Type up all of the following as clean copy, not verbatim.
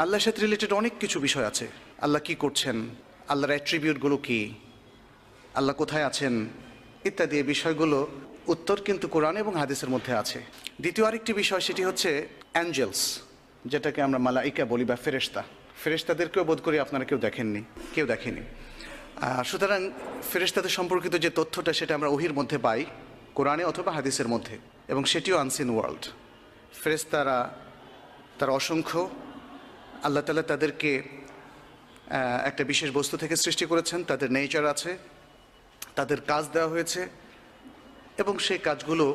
আল্লাহর সাথে রিলেটেড অনেক কিছু বিষয় আছে। আল্লাহ কি করছেন, আল্লাহর অ্যাট্রিবিউটগুলো কি, আল্লাহ কোথায় আছেন ইত্যাদি বিষয়গুলো উত্তর কিন্তু কোরআন এবং হাদিসের মধ্যে আছে। দ্বিতীয় আরেকটি বিষয়, সেটি হচ্ছে অ্যাঞ্জেলস, যেটাকে আমরা মালাইকা বলি বা ফেরেশতা। ফেরেশতাদেরকেও বোধ করি আপনারা কেউ দেখেনি। সুতরাং ফেরেশতাদের সম্পর্কিত যে তথ্যটা সেটা আমরা ওহির মধ্যে পাই, কোরআনে অথবা হাদিসের মধ্যে, এবং সেটিও আনসিন ওয়ার্ল্ড। ফেরেশতারা তারা অসংখ্য, আল্লাহ তাআলা তাদেরকে একটা বিশেষ বস্তু থেকে সৃষ্টি করেছেন, তাদের নেচার আছে, তাদের কাজ দেওয়া হয়েছে এবং সেই কাজগুলো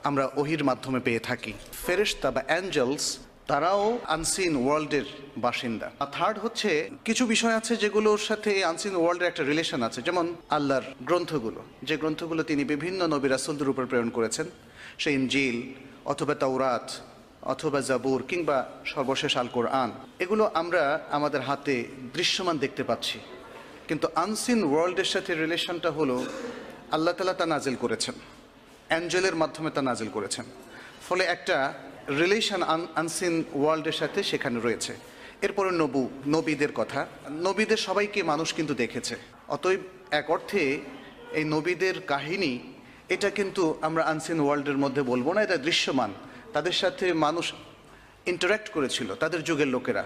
আমরা ওহির মাধ্যমে পেয়ে থাকি। ফেরেশতা বা অ্যাঞ্জেলস তারাও আনসিন ওয়ার্ল্ডের বাসিন্দা। থার্ড হচ্ছে কিছু বিষয় আছে যেগুলোর সাথে এই আনসিন ওয়ার্ল্ডের একটা রিলেশন আছে, যেমন আল্লাহর গ্রন্থগুলো, যে গ্রন্থগুলো তিনি বিভিন্ন নবী রাসূলদের উপর প্রেরণ করেছেন, সেই ইনজিল অথবা তাওরাত অথবা জাবুর কিংবা সর্বশেষ আল কোরআন, এগুলো আমরা আমাদের হাতে দৃশ্যমান দেখতে পাচ্ছি। কিন্তু আনসিন ওয়ার্ল্ডের সাথে রিলেশনটা হলো আল্লাহ তাআলা তা নাজিল করেছেন, অ্যাঞ্জেলের মাধ্যমে তা নাজিল করেছেন, ফলে একটা রিলেশন আনসিন ওয়ার্ল্ডের সাথে সেখানে রয়েছে। এরপরে নবীদের কথা, নবীদের সবাইকে মানুষ কিন্তু দেখেছে, অতএব এক অর্থে এই নবীদের কাহিনী এটা কিন্তু আমরা আনসিন ওয়ার্ল্ডের মধ্যে বলবো না, এটা দৃশ্যমান। তাদের সাথে মানুষ ইন্টারাক্ট করেছিল, তাদের যুগের লোকেরা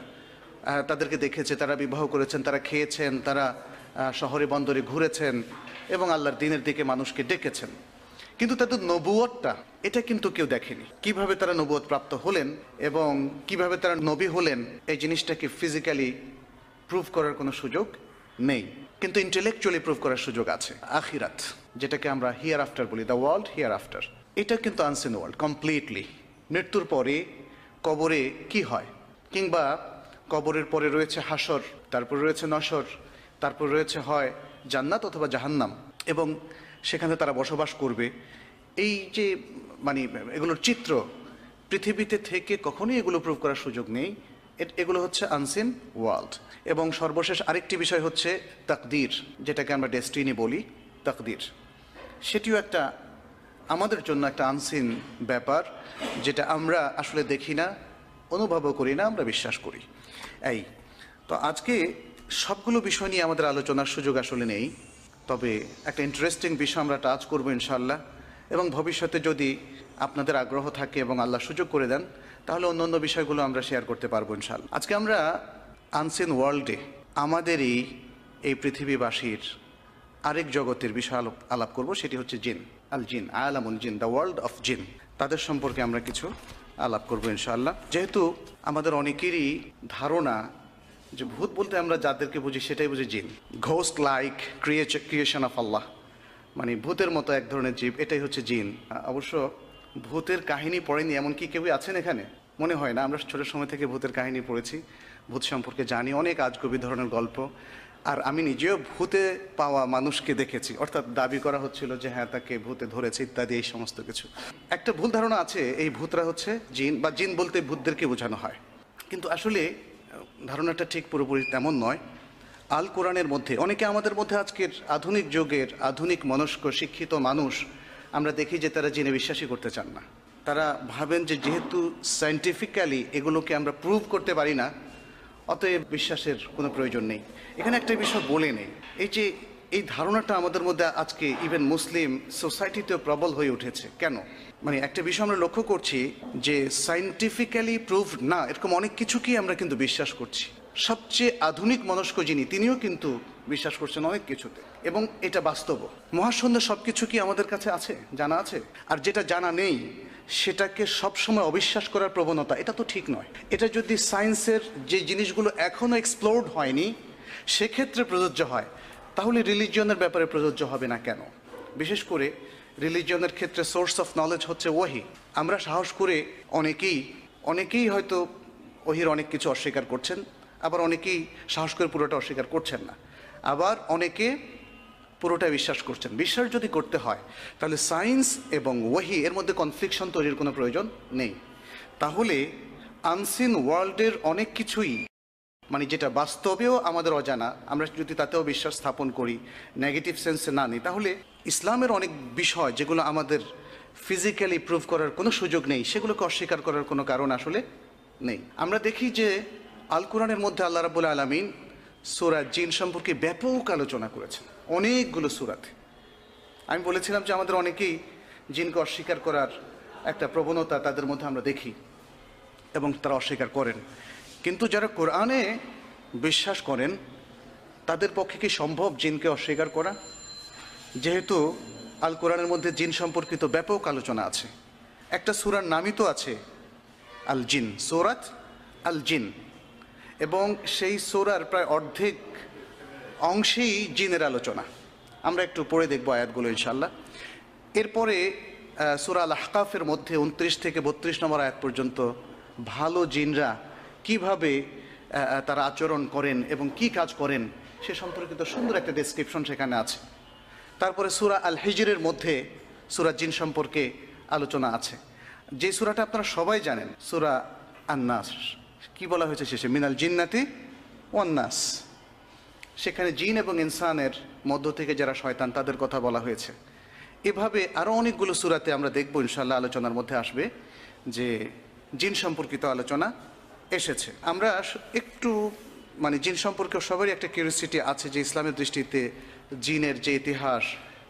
তাদেরকে দেখেছে, তারা বিবাহ করেছেন, তারা খেয়েছেন, তারা শহরে বন্দরে ঘুরেছেন এবং আল্লাহর দ্বীনের দিকে মানুষকে ডেকেছেন। কিন্তু তাদের নবুয়তটা এটা কিন্তু কেউ দেখেনি। কিভাবে তারা নবুয়ত প্রাপ্ত হলেন এবং কিভাবে তারা নবী হলেন, এই জিনিসটাকে ফিজিক্যালি প্রুভ করার কোনো সুযোগ নেই, কিন্তু ইন্টেলেকচুয়ালি প্রুভ করার সুযোগ আছে। আখিরাত, যেটাকে আমরা হিয়ার আফটার বলি, দ্য ওয়ার্ল্ড হিয়ার আফটার, এটা কিন্তু আনসিন ওয়ার্ল্ড কমপ্লিটলি। মৃত্যুর পরে কবরে কি হয়, কিংবা কবরের পরে রয়েছে হাসর, তারপর রয়েছে নশর, তারপর রয়েছে হয় জান্নাত অথবা জাহান্নাম, এবং সেখানে তারা বসবাস করবে। এই যে এগুলোর চিত্র পৃথিবীতে থেকে কখনোই এগুলো প্রুভ করার সুযোগ নেই। এগুলো হচ্ছে আনসিন ওয়ার্ল্ড। এবং সর্বশেষ আরেকটি বিষয় হচ্ছে তাকদীর, যেটাকে আমরা ডেস্টিনি বলি, তাকদীর, সেটিও একটা আমাদের জন্য একটা আনসিন ব্যাপার, যেটা আমরা আসলে দেখি না, অনুভবও করি না, আমরা বিশ্বাস করি। তো আজকে সবগুলো বিষয় নিয়ে আমাদের আলোচনার সুযোগ আসলে নেই, তবে একটা ইন্টারেস্টিং বিষয় আমরা টাচ করবো ইনশাআল্লাহ, এবং ভবিষ্যতে যদি আপনাদের আগ্রহ থাকে এবং আল্লাহ সুযোগ করে দেন, তাহলে অন্য বিষয়গুলো আমরা শেয়ার করতে পারবো ইনশাআল্লাহ। আজকে আমরা আনসিন ওয়ার্ল্ডে আমাদেরই এই পৃথিবীবাসীর আরেক জগতের বিষয় আলাপ করব, সেটি হচ্ছে জিন, আল জিন, আলামুল জিন, দ্য ওয়ার্ল্ড অফ জিন। তাদের সম্পর্কে আমরা কিছু আলাপ করবো ইনশাআল্লাহ। যেহেতু আমাদের অনেকেরই ধারণা যে ভূত বলতে আমরা যাদেরকে বুঝি সেটাই বুঝি জিন, ঘোস্ট লাইক ক্রিয়েশন অফ আল্লাহ, ভূতের মতো এক ধরনের জীব, এটাই হচ্ছে জিন। অবশ্য ভূতের কাহিনী পড়েনি এমন কি কেউ আছেন এখানে? মনে হয় না। আমরা ছোটোর সময় থেকে ভূতের কাহিনী পড়েছি, ভূত সম্পর্কে জানি, অনেক আজগুবি ধরনের গল্প। আর আমি নিজেও ভূতে পাওয়া মানুষকে দেখেছি, অর্থাৎ দাবি করা হচ্ছিল যে হ্যাঁ তাকে ভূতে ধরেছে ইত্যাদি, এই সমস্ত কিছু। একটা ভুল ধারণা আছে এই ভূতরা হচ্ছে জিন, বা জিন বলতে ভূতদেরকে বোঝানো হয়, কিন্তু আসলে ধারণাটা ঠিক পুরোপুরি তেমন নয়। আল কোরআনের মধ্যে অনেকে আমাদের মধ্যে আজকের আধুনিক যুগের আধুনিক মনস্ক শিক্ষিত মানুষ আমরা দেখি যে তারা জিনে বিশ্বাসই করতে চান না। তারা ভাবেন যে যেহেতু সায়েন্টিফিক্যালি এগুলোকে আমরা প্রুভ করতে পারি না, অতএব বিশ্বাসের কোনো প্রয়োজন নেই। এখানে একটা বিষয় বলে নেই, এই ধারণাটা আমাদের মধ্যে আজকে ইভেন মুসলিম সোসাইটিতেও প্রবল হয়ে উঠেছে। কেন? একটা বিষয় আমরা লক্ষ্য করছি যে সায়েন্টিফিক্যালি প্রুভড না এরকম অনেক কিছুকেই আমরা কিন্তু বিশ্বাস করছি। সবচেয়ে আধুনিক মনস্ক যিনি, তিনিও কিন্তু বিশ্বাস করছেন অনেক কিছুতে, এবং এটা বাস্তব। মহাশূন্য সব কিছু কি আমাদের কাছে আছে, জানা আছে? আর যেটা জানা নেই সেটাকে সবসময় অবিশ্বাস করার প্রবণতা, এটা তো ঠিক নয়। এটা যদি সায়েন্সের যে জিনিসগুলো এখনও এক্সপ্লোরড হয়নি সেক্ষেত্রে প্রযোজ্য হয়, তাহলে রিলিজিয়নের ব্যাপারে প্রযোজ্য হবে না কেন? বিশেষ করে রিলিজিয়নের ক্ষেত্রে সোর্স অফ নলেজ হচ্ছে ওহী। আমরা সাহস করে অনেকেই হয়তো ওহীর অনেক কিছু অস্বীকার করছেন, আবার অনেকেই সাহস করে পুরোটা অস্বীকার করছেন না, আবার অনেকে পুরোটা বিশ্বাস করছেন। বিশ্বাস যদি করতে হয় তাহলে সায়েন্স এবং ওহী এর মধ্যে কনফ্লিকশন তৈরির কোনো প্রয়োজন নেই। তাহলে আনসিন ওয়ার্ল্ডের অনেক কিছুই যেটা বাস্তবেও আমাদের অজানা, আমরা যদি তাতেও বিশ্বাস স্থাপন করি, নেগেটিভ সেন্সে না নিই, তাহলে ইসলামের অনেক বিষয় যেগুলো আমাদের ফিজিক্যালি প্রুভ করার কোনো সুযোগ নেই, সেগুলোকে অস্বীকার করার কোনো কারণ আসলে নেই। আমরা দেখি যে আল কোরআনের মধ্যে আল্লাহ রাব্বুল আলামিন সূরা জিন সম্পর্কে ব্যাপক আলোচনা করেছেন অনেকগুলো সূরাতে। আমি বলেছিলাম যে আমাদের অনেকেই জিনকে অস্বীকার করার একটা প্রবণতা তাদের মধ্যে আমরা দেখি এবং তারা অস্বীকার করেন, কিন্তু যারা কোরআনে বিশ্বাস করেন তাদের পক্ষে কি সম্ভব জিনকে অস্বীকার করা? যেহেতু আল কোরআনের মধ্যে জিন সম্পর্কিত ব্যাপক আলোচনা আছে, একটা সূরার নামই তো আছে আল জিন, সূরাত আল জিন, এবং সেই সূরার প্রায় অর্ধেক অংশেই জিনের আলোচনা। আমরা একটু পড়ে দেখব আয়াতগুলো ইনশাআল্লাহ। এরপরে সূরা আল আহকাফের মধ্যে 29 থেকে 32 নম্বর আয়াত পর্যন্ত ভালো জিনরা কিভাবে তারা আচরণ করেন এবং কি কাজ করেন সে সম্পর্কিত সুন্দর একটা ডেসক্রিপশন সেখানে আছে। তারপরে সূরা আল হিজরের মধ্যে সূরা জিন সম্পর্কে আলোচনা আছে, যে সূরাটা আপনারা সবাই জানেন, সূরা আন-নাস। কি বলা হয়েছে শেষে? মিনাল জিন্নাতি ওয়ান নাস। সেখানে জিন এবং ইনসানের মধ্য থেকে যারা শয়তান তাদের কথা বলা হয়েছে। এভাবে আরও অনেকগুলো সূরাতে আমরা দেখব ইনশাআল্লাহ, আলোচনার মধ্যে আসবে যে জিন সম্পর্কিত আলোচনা এসেছে। আমরা একটু জিন সম্পর্কে সবারই একটা কিউরিওসিটি আছে যে ইসলামের দৃষ্টিতে জিনের যে ইতিহাস,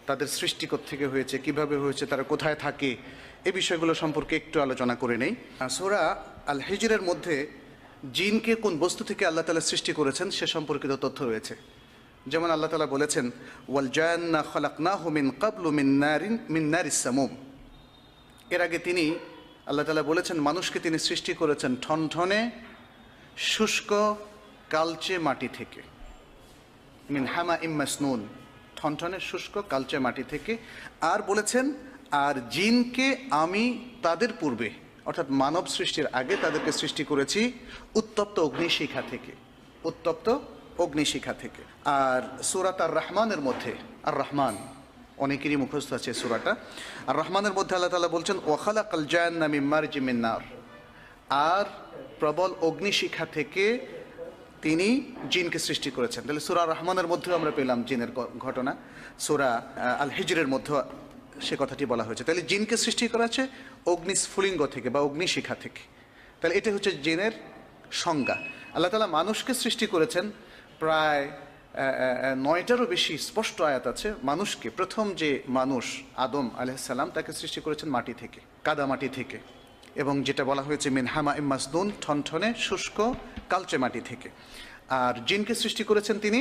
তাদের সৃষ্টি থেকে হয়েছে, কিভাবে হয়েছে, তারা কোথায় থাকে, এই বিষয়গুলো সম্পর্কে একটু আলোচনা করে নেই। সূরা আল হিজরের মধ্যে জিনকে কোন বস্তু থেকে আল্লাহ তাআলা সৃষ্টি করেছেন সে সম্পর্কিত তথ্য রয়েছে। যেমন আল্লাহ তাআলা বলেছেন, ওয়াল জান্না খালাকনাহু মিন ক্বাবলু মিন নারিস সামুম। এর আগে তিনি আল্লাহ তাআলা বলেছেন মানুষকে তিনি সৃষ্টি করেছেন ঠনঠনে শুষ্ক কালচে মাটি থেকে, মিন হামা মাসনুন, ঠনঠনে শুষ্ক কালচে মাটি থেকে। আর বলেছেন আর জিনকে আমি তাদের পূর্বে অর্থাৎ মানব সৃষ্টির আগে তাদেরকে সৃষ্টি করেছি উত্তপ্ত অগ্নিশিখা থেকে, উত্তপ্ত অগ্নিশিখা থেকে। আর সূরাত আর রহমানের মধ্যে, আর রহমান অনেকেরই মুখস্থ আছে সূরাটা, আর রহমানের মধ্যে আল্লাহ তাআলা বলছেন ওয়া খালাকাল জান্না মিন মারজিম মিন নার, আর প্রবল অগ্নিশিখা থেকে তিনি জিনকে সৃষ্টি করেছেন। তাহলে সূরা রহমানের মধ্যেও আমরা পেলাম জিনের ঘটনা, সূরা আল হিজরের মধ্যে সে কথাটি বলা হয়েছে। তাহলে জিনকে সৃষ্টি করা হচ্ছে অগ্নিস্ফুলিঙ্গ থেকে বা অগ্নিশিখা থেকে। তাহলে এটা হচ্ছে জিনের সংজ্ঞা। আল্লাহ তাআলা মানুষকে সৃষ্টি করেছেন প্রায় 9টারও বেশি স্পষ্ট আয়াত আছে। মানুষকে, প্রথম যে মানুষ আদম আলাইহিস সালাম, তাকে সৃষ্টি করেছেন মাটি থেকে, কাদা মাটি থেকে, এবং যেটা বলা হয়েছে মিন হামা মাসনুন, ঠনঠনে শুষ্ক কালচে মাটি থেকে। আর জিনকে সৃষ্টি করেছেন তিনি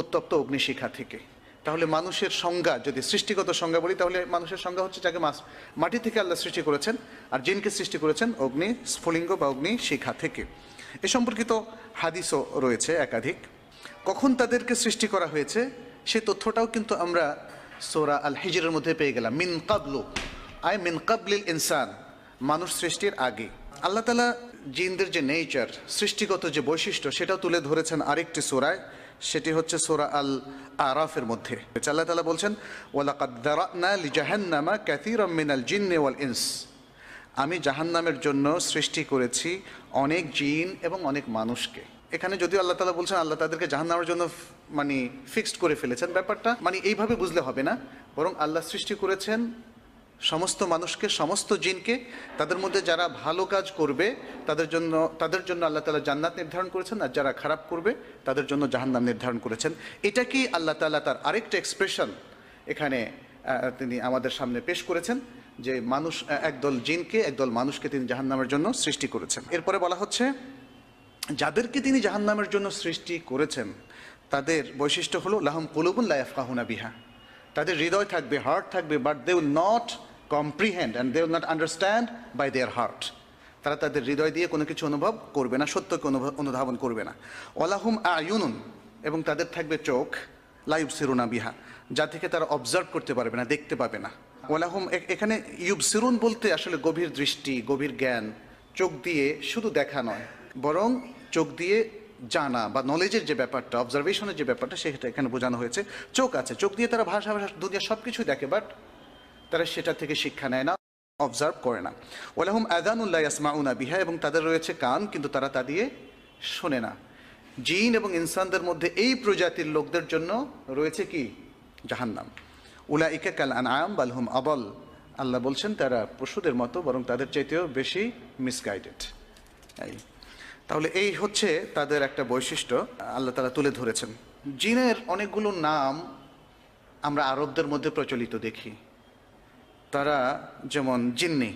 উত্তপ্ত অগ্নিশিখা থেকে। তাহলে মানুষের সংজ্ঞা, যদি সৃষ্টিগত সংজ্ঞা বলি, তাহলে মানুষের সংজ্ঞা হচ্ছে যাকে মাটি থেকে আল্লাহ সৃষ্টি করেছেন, আর জিনকে সৃষ্টি করেছেন অগ্নি স্ফুলিঙ্গ বা অগ্নিশিখা থেকে। এ সম্পর্কিত হাদিসও রয়েছে একাধিক। কখন তাদেরকে সৃষ্টি করা হয়েছে সে তথ্যটাও কিন্তু আমরা সূরা আল হিজরের মধ্যে পেয়ে গেলাম। মিন কাবলু, আই মিন কাবলিল ইনসান, মানুষ সৃষ্টির আগে। আল্লাহ তাআলা জিনদের যে নেচার, সৃষ্টিগত যে বৈশিষ্ট্য, সেটাও তুলে ধরেছেন আরেকটি সূরায়, সেটি হচ্ছে সূরা আল আরাফের মধ্যে। আল্লাহ তাআলা বলছেন ওয়ালাকাদ যারানা লিজাহান্নামা কাসীরাম মিনাল জিন্নি ওয়াল ইনস, আমি জাহান্নামের জন্য সৃষ্টি করেছি অনেক জিন এবং অনেক মানুষকে। এখানে যদিও আল্লাহ তাআলা বলছেন আল্লাহ তাদেরকে জাহান্নামের জন্য ফিক্সড করে ফেলেছেন, ব্যাপারটা এইভাবে বুঝলে হবে না, বরং আল্লাহ সৃষ্টি করেছেন সমস্ত মানুষকে, সমস্ত জিনকে। তাদের মধ্যে যারা ভালো কাজ করবে তাদের জন্য আল্লাহ তাআলা জান্নাত নির্ধারণ করেছেন, আর যারা খারাপ করবে তাদের জন্য জাহান্নাম নির্ধারণ করেছেন। এটা কি আল্লাহ তাআলা তার আরেকটা এক্সপ্রেশন এখানে তিনি আমাদের সামনে পেশ করেছেন, যে মানুষ, একদল জিনকে একদল মানুষকে তিনি জাহান্নামের জন্য সৃষ্টি করেছেন। এরপরে বলা হচ্ছে যাদেরকে তিনি জাহান্নামের জন্য সৃষ্টি করেছেন তাদের বৈশিষ্ট্য হলো লাহুম কুলুবুন লা ইয়াফকাহুনা বিহা, তাদের হৃদয় থাকবে, হার্ট থাকবে, but they will not comprehend and they will not understand by their heart. তারা তাদের হৃদয় দিয়ে কোনো কিছু অনুভব করবে না, সত্যকে অনুধাবন করবে না। ওয়ালাহুম আয়ুনুন, এবং তাদের থাকবে চোখ, লা ইউবসিরুনা বিহা, যা থেকে তারা অবজার্ভ করতে পারবে না, দেখতে পাবে না। ওয়ালাহুম, এখানে ইউবসিরুন বলতে আসলে গভীর দৃষ্টি, গভীর জ্ঞান, চোখ দিয়ে শুধু দেখা নয়, বরং চোখ দিয়ে জানা বা নলেজের যে ব্যাপারটা, অবজারভেশনের যে ব্যাপারটা, সেটা এখানে বোঝানো হয়েছে। চোখ আছে, চোখ দিয়ে তারা ভাষা দুনিয়া সব কিছুই দেখে, বাট তারা সেটা থেকে শিক্ষা নেয় না, অবজার্ভ করে না। ওয়ালাহুম আযানুন লা ইয়াসমাউনা বিহা, এবং তাদের রয়েছে কান, কিন্তু তারা তা দিয়ে শোনে না। জিন এবং ইনসানদের মধ্যে এই প্রজাতির লোকদের জন্য রয়েছে কি? জাহান্নাম। উলাইকা কাল আনআম বাল হুম আদাল, আল্লাহ বলছেন তারা পশুদের মতো, বরং তাদের চাইতেও বেশি মিসগাইডেড। তাহলে এই হচ্ছে তাদের একটা বৈশিষ্ট্য আল্লাহ তাআলা তুলে ধরেছেন। জিনের অনেকগুলো নাম আমরা আরবদের মধ্যে প্রচলিত দেখি। তারা যেমন জিন্নি,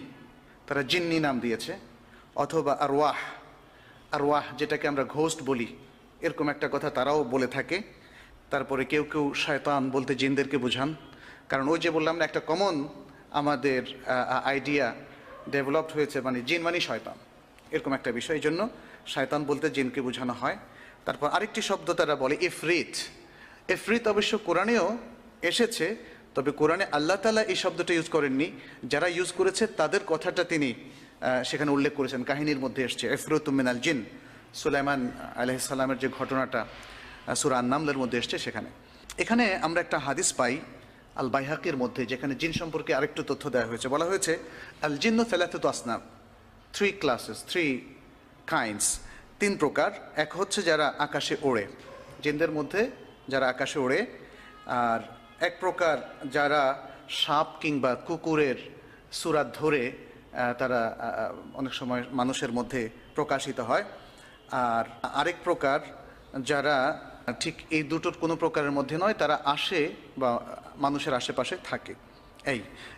তারা জিন্নি নাম দিয়েছে, অথবা আরওয়াহ, আরওয়াহ যেটাকে আমরা ঘোস্ট বলি, এরকম একটা কথা তারাও বলে থাকে। তারপরে কেউ কেউ শয়তান বলতে জিনদেরকে বোঝান, কারণ ওই যে বললাম না, একটা কমন আমাদের আইডিয়া ডেভেলপড হয়েছে, মানে জিন মানে শয়তান, এরকম একটা বিষয়, এই জন্য শয়তান বলতে জিনকে বোঝানো হয়। তারপর আরেকটি শব্দ তারা বলে ইফরিত। ইফরিত অবশ্য কোরআনেও এসেছে, তবে কোরআনে আল্লাহ তাআলা এই শব্দটা ইউজ করেননি, যারা ইউজ করেছে তাদের কথাটা তিনি সেখানে উল্লেখ করেছেন, কাহিনীর মধ্যে এসছে ইফরিতুম মিনাল জিন, সুলাইমান আলাইহিস সালামের যে ঘটনাটা সূরা আন-নামলের মধ্যে এসছে সেখানে। এখানে আমরা একটা হাদিস পাই আল বাইহাকির মধ্যে, যেখানে জিন সম্পর্কে আরেকটু তথ্য দেওয়া হয়েছে। বলা হয়েছে আল জিন্নু সালাসাতু আসনাফ, 3 ক্লাসেস, 3 কাইন্ডস, 3 প্রকার। এক হচ্ছে যারা আকাশে ওড়ে, জিনদের মধ্যে যারা আকাশে ওড়ে। আর এক প্রকার যারা সাপ কিংবা কুকুরের সুরাত ধরে তারা অনেক সময় মানুষের মধ্যে প্রকাশিত হয়। আর আরেক প্রকার যারা ঠিক এই দুটোর কোনো প্রকারের মধ্যে নয়, তারা আসে বা মানুষের আশেপাশে থাকে।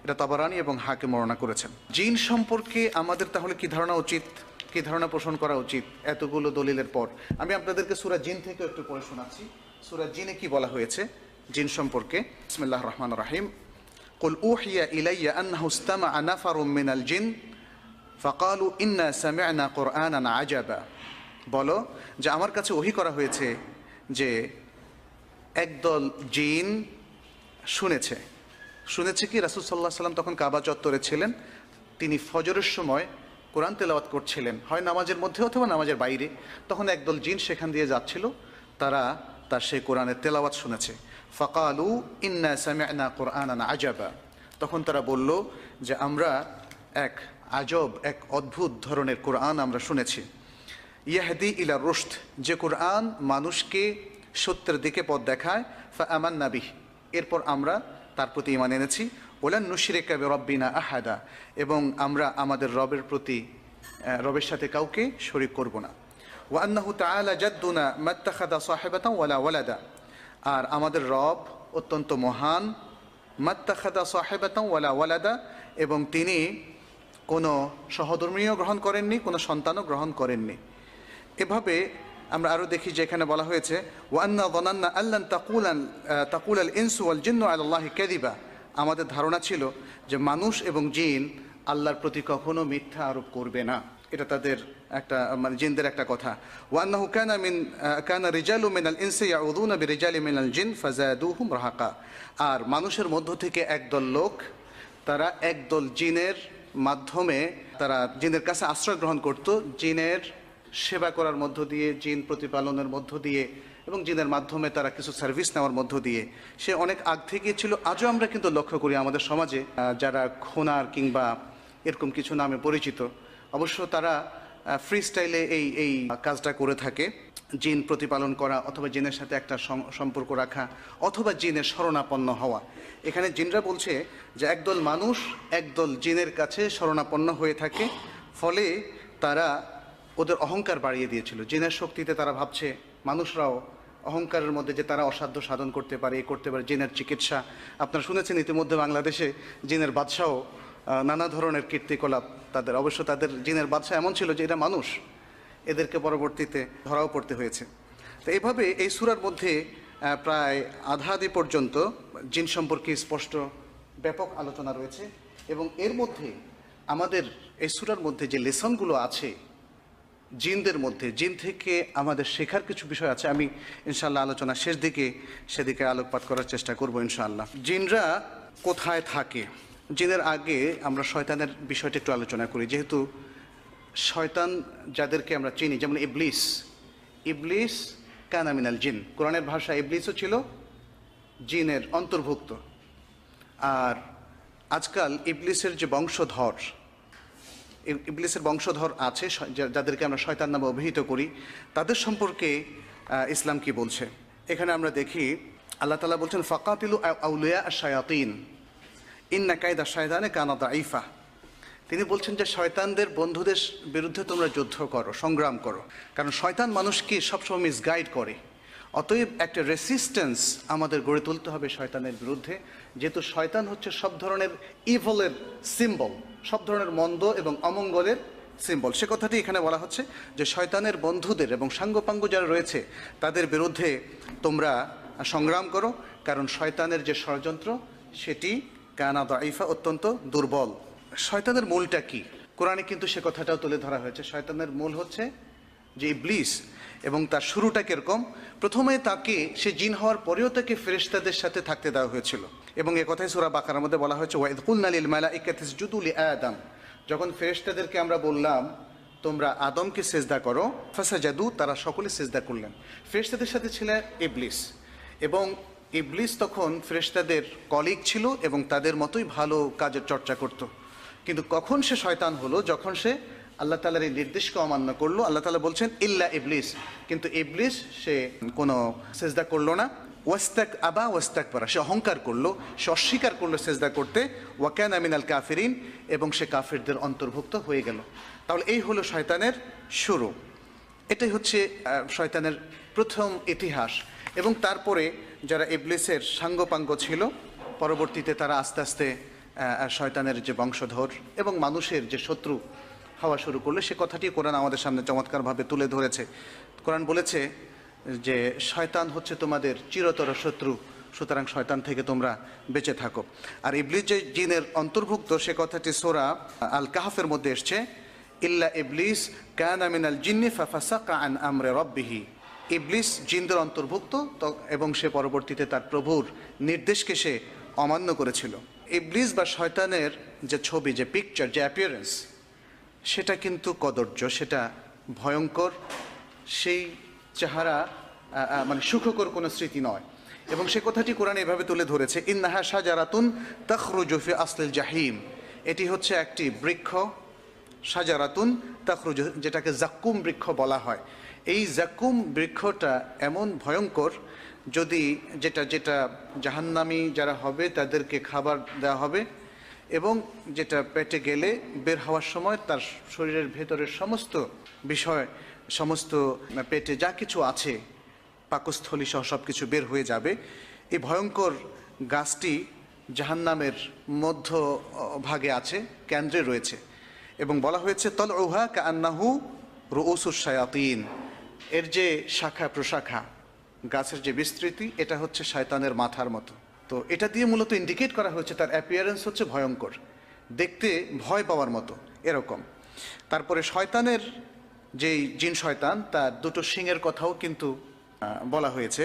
এটা তাবারানী এবং হাকিম বর্ণনা করেছেন। জিন সম্পর্কে আমাদের তাহলে কি ধারণা উচিত, কি ধারণা পোষণ করা উচিত এতগুলো দলিলের পর? আমি আপনাদেরকে সূরা জিন থেকে একটু পড়ে শোনাচ্ছি। সূরা জিনে কি বলা হয়েছে জিন সম্পর্কে। বিসমিল্লাহির রহমানির রহিম। কুল উহিয়া ইলাইয়া আন্নাহু ইসতামাআ নাফারুম মিনাল জিন ফাকালু ইন্না সামি'না কুরআনান আজাবা। বলো যে আমার কাছে ওহী করা হয়েছে যে একদল জিন শুনেছে কি রাসূল সাল্লাল্লাহু আলাইহি সাল্লাম তখন কাবা চত্বরে ছিলেন, তিনি ফজরের সময় কোরআন তেলাওয়াত করছিলেন, হয় নামাজের মধ্যে অথবা নামাজের বাইরে। তখন একদল জিন সেখান দিয়ে যাচ্ছিল, তারা তার সেই কোরআনের তেলাওয়াত শুনেছে। ফাকালু ইন্না সামি'না কুরআনান আজাবা। তখন তারা বলল যে আমরা এক আজব, এক অদ্ভুত ধরনের কোরআন আমরা শুনেছি। ইয়াহদি ইলা রুশদ, যে কোরআন মানুষকে সত্যের দিকে পথ দেখায়। ফাআমান্না বিহি, এরপর আমরা তার প্রতি ঈমান এনেছি। ওয়ালান নুশরিকা বিরাব্বিনা আহাদা, এবং আমরা আমাদের রবের সাথে কাউকে শরীক করব না। ওয়া আন্নাহু তাআলা জাদ্দুনা মাত্তাখাযা সাহিবাতান ওয়ালা ওয়ালাদা, আর আমাদের রব অত্যন্ত মহান, মাত্তাখাযা সাহিবাতান ওয়ালা ওয়ালাদা, এবং তিনি কোনো সহধর্মীয় গ্রহণ করেননি, কোনো সন্তানও গ্রহণ করেননি। এভাবে আমরা আরও দেখি যে এখানে বলা হয়েছে ওয়া আন্না যানান্না আল্লান তাকুলাল ইনসু ওয়াল জিন্নু আলাল্লাহি কাযিবা, আমাদের ধারণা ছিল যে মানুষ এবং জিন আল্লাহর প্রতি কখনো মিথ্যা আরোপ করবে না। এটা তাদের একটা, মানে জিনদের একটা কথা। ওয়া আন্নাহু কানা রিজালু মিনাল ইনসি ইয়াউযুনা বিরিজালি মিনাল জিন ফাযাদুহুম রাহাকা, আর মানুষের মধ্য থেকে একদল লোক, তারা একদল জিনের মাধ্যমে, তারা জিনের কাছে আশ্রয় গ্রহণ করত, জিনের সেবা করার মধ্য দিয়ে, জিন প্রতিপালনের মধ্য দিয়ে, এবং জিনের মাধ্যমে তারা কিছু সার্ভিস নেওয়ার মধ্য দিয়ে। সে অনেক আগ থেকে ছিল। আজও আমরা কিন্তু লক্ষ্য করি আমাদের সমাজে যারা খোনার কিংবা এরকম কিছু নামে পরিচিত, অবশ্য তারা ফ্রি স্টাইলে এই কাজটা করে থাকে, জিন প্রতিপালন করা অথবা জিনের সাথে একটা সম্পর্ক রাখা অথবা জিনের শরণাপন্ন হওয়া। এখানে জিনরা বলছে যে একদল মানুষ একদল জিনের কাছে শরণাপন্ন হয়ে থাকে, ফলে তারা ওদের অহংকার বাড়িয়ে দিয়েছিল। জিনের শক্তিতে তারা ভাবছে মানুষরাও অহংকারের মধ্যে যে তারা অসাধ্য সাধন করতে পারে, করতে পারে। জিনের চিকিৎসা আপনারা শুনেছেন ইতিমধ্যে, বাংলাদেশে জিনের বাদশাও নানা ধরনের কীর্তিকলাপ তাদের। অবশ্য তাদের জিনের বাদশা এমন ছিল যে এরা মানুষ, এদেরকে পরবর্তীতে ধরাও পড়তে হয়েছে। তো এইভাবে এই সূরার মধ্যে প্রায় আধাআধি পর্যন্ত জিন সম্পর্কে স্পষ্ট ব্যাপক আলোচনা রয়েছে। এবং এর মধ্যে আমাদের এই সূরার মধ্যে যে লেসনগুলো আছে জিনদের মধ্যে, জিন থেকে আমাদের শেখার কিছু বিষয় আছে। আমি ইনশাআল্লাহ আলোচনা শেষ দিকে সেদিকে আলোকপাত করার চেষ্টা করব ইনশাআল্লাহ। জিনরা কোথায় থাকে? জিনের আগে আমরা শয়তানের বিষয়টা একটু আলোচনা করি, যেহেতু শয়তান যাদেরকে আমরা চিনি, যেমন ইবলিস কানা মিনাল জিন, কোরআনের ভাষা ইবলিসও ছিল জিনের অন্তর্ভুক্ত। আর আজকাল ইবলিসের যে বংশধর, ইবলিসের বংশধর আছে যাদেরকে আমরা শয়তান নামে অভিহিত করি, তাদের সম্পর্কে ইসলাম কি বলছে? এখানে আমরা দেখি আল্লাহ তাআলা বলছেন ফাকাতিলু আউলিয়া আশ-শায়াতিন ইন্না কায়দা শায়তানি কানা দাঈফা। তিনি বলছেন যে শয়তানদের বন্ধুদের বিরুদ্ধে তোমরা যুদ্ধ করো, সংগ্রাম করো, কারণ শয়তান মানুষকে সবসময় মিসগাইড করে। অতএব একটা রেসিস্ট্যান্স আমাদের গড়ে তুলতে হবে শয়তানের বিরুদ্ধে, যেহেতু শয়তান হচ্ছে সব ধরনের ইভলের সিম্বল, সব ধরনের মন্দ এবং অমঙ্গলের সিম্বল। সে কথাটি এখানে বলা হচ্ছে যে শয়তানের বন্ধুদের এবং সাঙ্গপাঙ্গ যারা রয়েছে তাদের বিরুদ্ধে তোমরা সংগ্রাম করো, কারণ শয়তানের যে ষড়যন্ত্র সেটি কানা দাইফা, অত্যন্ত দুর্বল। শয়তানের মূলটা কি? কোরআনে কিন্তু সে কথাটাও তুলে ধরা হয়েছে। শয়তানের মূল হচ্ছে যে ইবলিস, এবং তার শুরুটা কিরকম? প্রথমে তাকে, সে জিন হওয়ার পরেও তাকে ফেরেশতাদের সাথে থাকতে দেওয়া হয়েছিল, এবং এ কথাই সূরা বাকারার মধ্যে বলা হয়েছে ওয়াইদ কুলনা লিল মালাইকাতি ইসজুদু লিআদম, যখন ফেরেশতাদেরকে আমরা বললাম তোমরা আদমকে সিজদা করো, ফাসাজাদু, তারা সকলে সিজদা করলেন। ফেরেশতাদের সাথে ছিল ইবলিস, এবং ইবলিস তখন ফেরেশতাদের কলিগ ছিল এবং তাদের মতোই ভালো কাজের চর্চা করত। কিন্তু কখন সে শয়তান হলো? যখন সে আল্লাহ তাআলার এই নির্দেশকে অমান্য করলো। আল্লাহ তাআলা বলছেন ইল্লা ইবলিস, কিন্তু ইবলিস সে কোনো সিজদা করলো না। ওয়াস্তাক আবা ওয়াস্তাকবারা, সে অহংকার করলো, সে অস্বীকার করলো সিজদা করতে। ওয়া কানা মিনাল কাফিরিন, এবং সে কাফিরদের অন্তর্ভুক্ত হয়ে গেল। তাহলে এই হলো শয়তানের শুরু। এটাই হচ্ছে শয়তানের প্রথম ইতিহাস। এবং তারপরে যারা ইবলিসের সাঙ্গপাঙ্গ ছিল, পরবর্তীতে তারা আস্তে আস্তে শয়তানের যে বংশধর এবং মানুষের যে শত্রু হওয়া শুরু করলো। সে কথাটি কোরআন আমাদের সামনে চমৎকারভাবে তুলে ধরেছে। কোরআন বলেছে যে শয়তান হচ্ছে তোমাদের চিরতর শত্রু, সুতরাং শয়তান থেকে তোমরা বেঁচে থাকো। আর ইবলিস যে জিনের অন্তর্ভুক্ত, সে কথাটি সূরা আল কাহফের মধ্যে এসছে, ইল্লা ইবলিস কানা মিনাল জিন্নি ফাফাসাকা আন আমরি রাব্বিহি। ইবলিস জিনদের অন্তর্ভুক্ত, এবং সে পরবর্তীতে তার প্রভুর নির্দেশকে সে অমান্য করেছিল। ইবলিস বা শয়তানের যে ছবি, যে পিকচার, যে অ্যাপিয়ারেন্স, সেটা কিন্তু কদর্য, সেটা ভয়ঙ্কর। সেই চেহারা মানে সুখকর কোনো স্মৃতি নয়। এবং সে কথাটি কোরআন এভাবে তুলে ধরেছে, ইন্নাহা শাজারাতুন তাখরুজু ফি আসলিল জাহিম। এটি হচ্ছে একটি বৃক্ষ, শাজারাতুন তাখরুজু, যেটাকে জাক্কুম বৃক্ষ বলা হয়। এই জাক্কুম বৃক্ষটা এমন ভয়ঙ্কর, যদি যেটা জাহান্নামী যারা হবে তাদেরকে খাবার দেওয়া হবে, এবং যেটা পেটে গেলে বের হওয়ার সময় তার শরীরের ভেতরের সমস্ত বিষয়, সমস্ত পেটে যা কিছু আছে, পাকস্থলী সহ সব কিছু বের হয়ে যাবে। এই ভয়ঙ্কর গাছটি জাহান্নামের মধ্য ভাগে আছে, কেন্দ্রে রয়েছে, এবং বলা হয়েছে তলউহা কাআন্নাহু রুউসুশ শায়াতিন। এর যে শাখা প্রশাখা, গাছের যে বিস্তৃতি, এটা হচ্ছে শয়তানের মাথার মতো। তো এটা দিয়ে মূলত ইন্ডিকেট করা হয়েছে তার অ্যাপিয়ারেন্স হচ্ছে ভয়ঙ্কর, দেখতে ভয় পাওয়ার মতো এরকম। তারপরে শয়তানের যেই জিন শয়তান, তার দুটো শিংয়ের কথাও কিন্তু বলা হয়েছে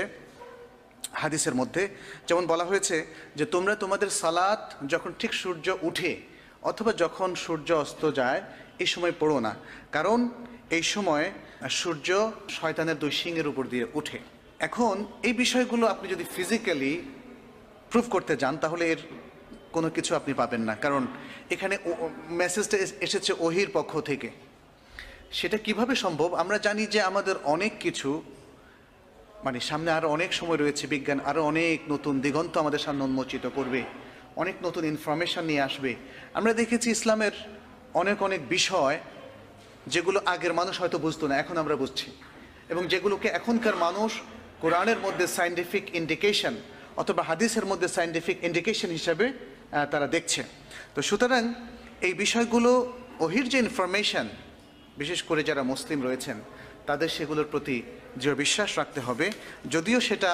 হাদিসের মধ্যে। যেমন বলা হয়েছে যে তোমরা তোমাদের সালাত যখন ঠিক সূর্য উঠে অথবা যখন সূর্য অস্ত যায় এই সময় পড়ো না, কারণ এই সময় সূর্য শয়তানের দুই শিংয়ের উপর দিয়ে উঠে। এখন এই বিষয়গুলো আপনি যদি ফিজিক্যালি প্রুফ করতে যান তাহলে এর কোনো কিছু আপনি পাবেন না, কারণ এখানে মেসেজটা এসেছে ওহির পক্ষ থেকে। সেটা কিভাবে সম্ভব? আমরা জানি যে আমাদের অনেক কিছু, মানে সামনে আরও অনেক সময় রয়েছে, বিজ্ঞান আরও অনেক নতুন দিগন্ত আমাদের সামনে উন্মোচিত করবে, অনেক নতুন ইনফরমেশান নিয়ে আসবে। আমরা দেখেছি ইসলামের অনেক অনেক বিষয় যেগুলো আগের মানুষ হয়তো বুঝতো না, এখন আমরা বুঝছি, এবং যেগুলোকে এখনকার মানুষ কোরআনের মধ্যে সায়েন্টিফিক ইন্ডিকেশন অথবা হাদিসের মধ্যে সায়েন্টিফিক ইন্ডিকেশন হিসাবে তারা দেখছে। তো সুতরাং এই বিষয়গুলো, ওহির যে ইনফরমেশান, বিশেষ করে যারা মুসলিম রয়েছেন তাদের সেগুলোর প্রতি দৃঢ় বিশ্বাস রাখতে হবে, যদিও সেটা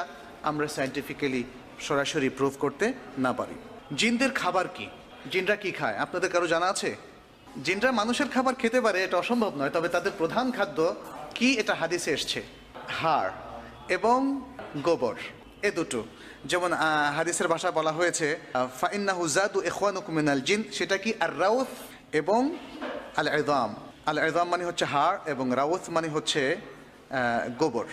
আমরা সায়েন্টিফিক্যালি সরাসরি প্রুভ করতে না পারি। জিনদের খাবার কি? জিনরা কি খায় আপনাদের কারো জানা আছে? জিনরা মানুষের খাবার খেতে পারে, এটা অসম্ভব নয়, তবে তাদের প্রধান খাদ্য কি এটা হাদিসে এসছে, হাড় এবং গোবর, এ দুটো। যেমন হাদিসের ভাষা বলা হয়েছে ফাইন্নাহু যাদু ইখওয়ানুকুম মিনাল জিন, সেটা কি আর রাউথ এবং আল ইযাম। আল ইযাম মানে হচ্ছে হাড়, এবং রাউথ মানে হচ্ছে গোবর,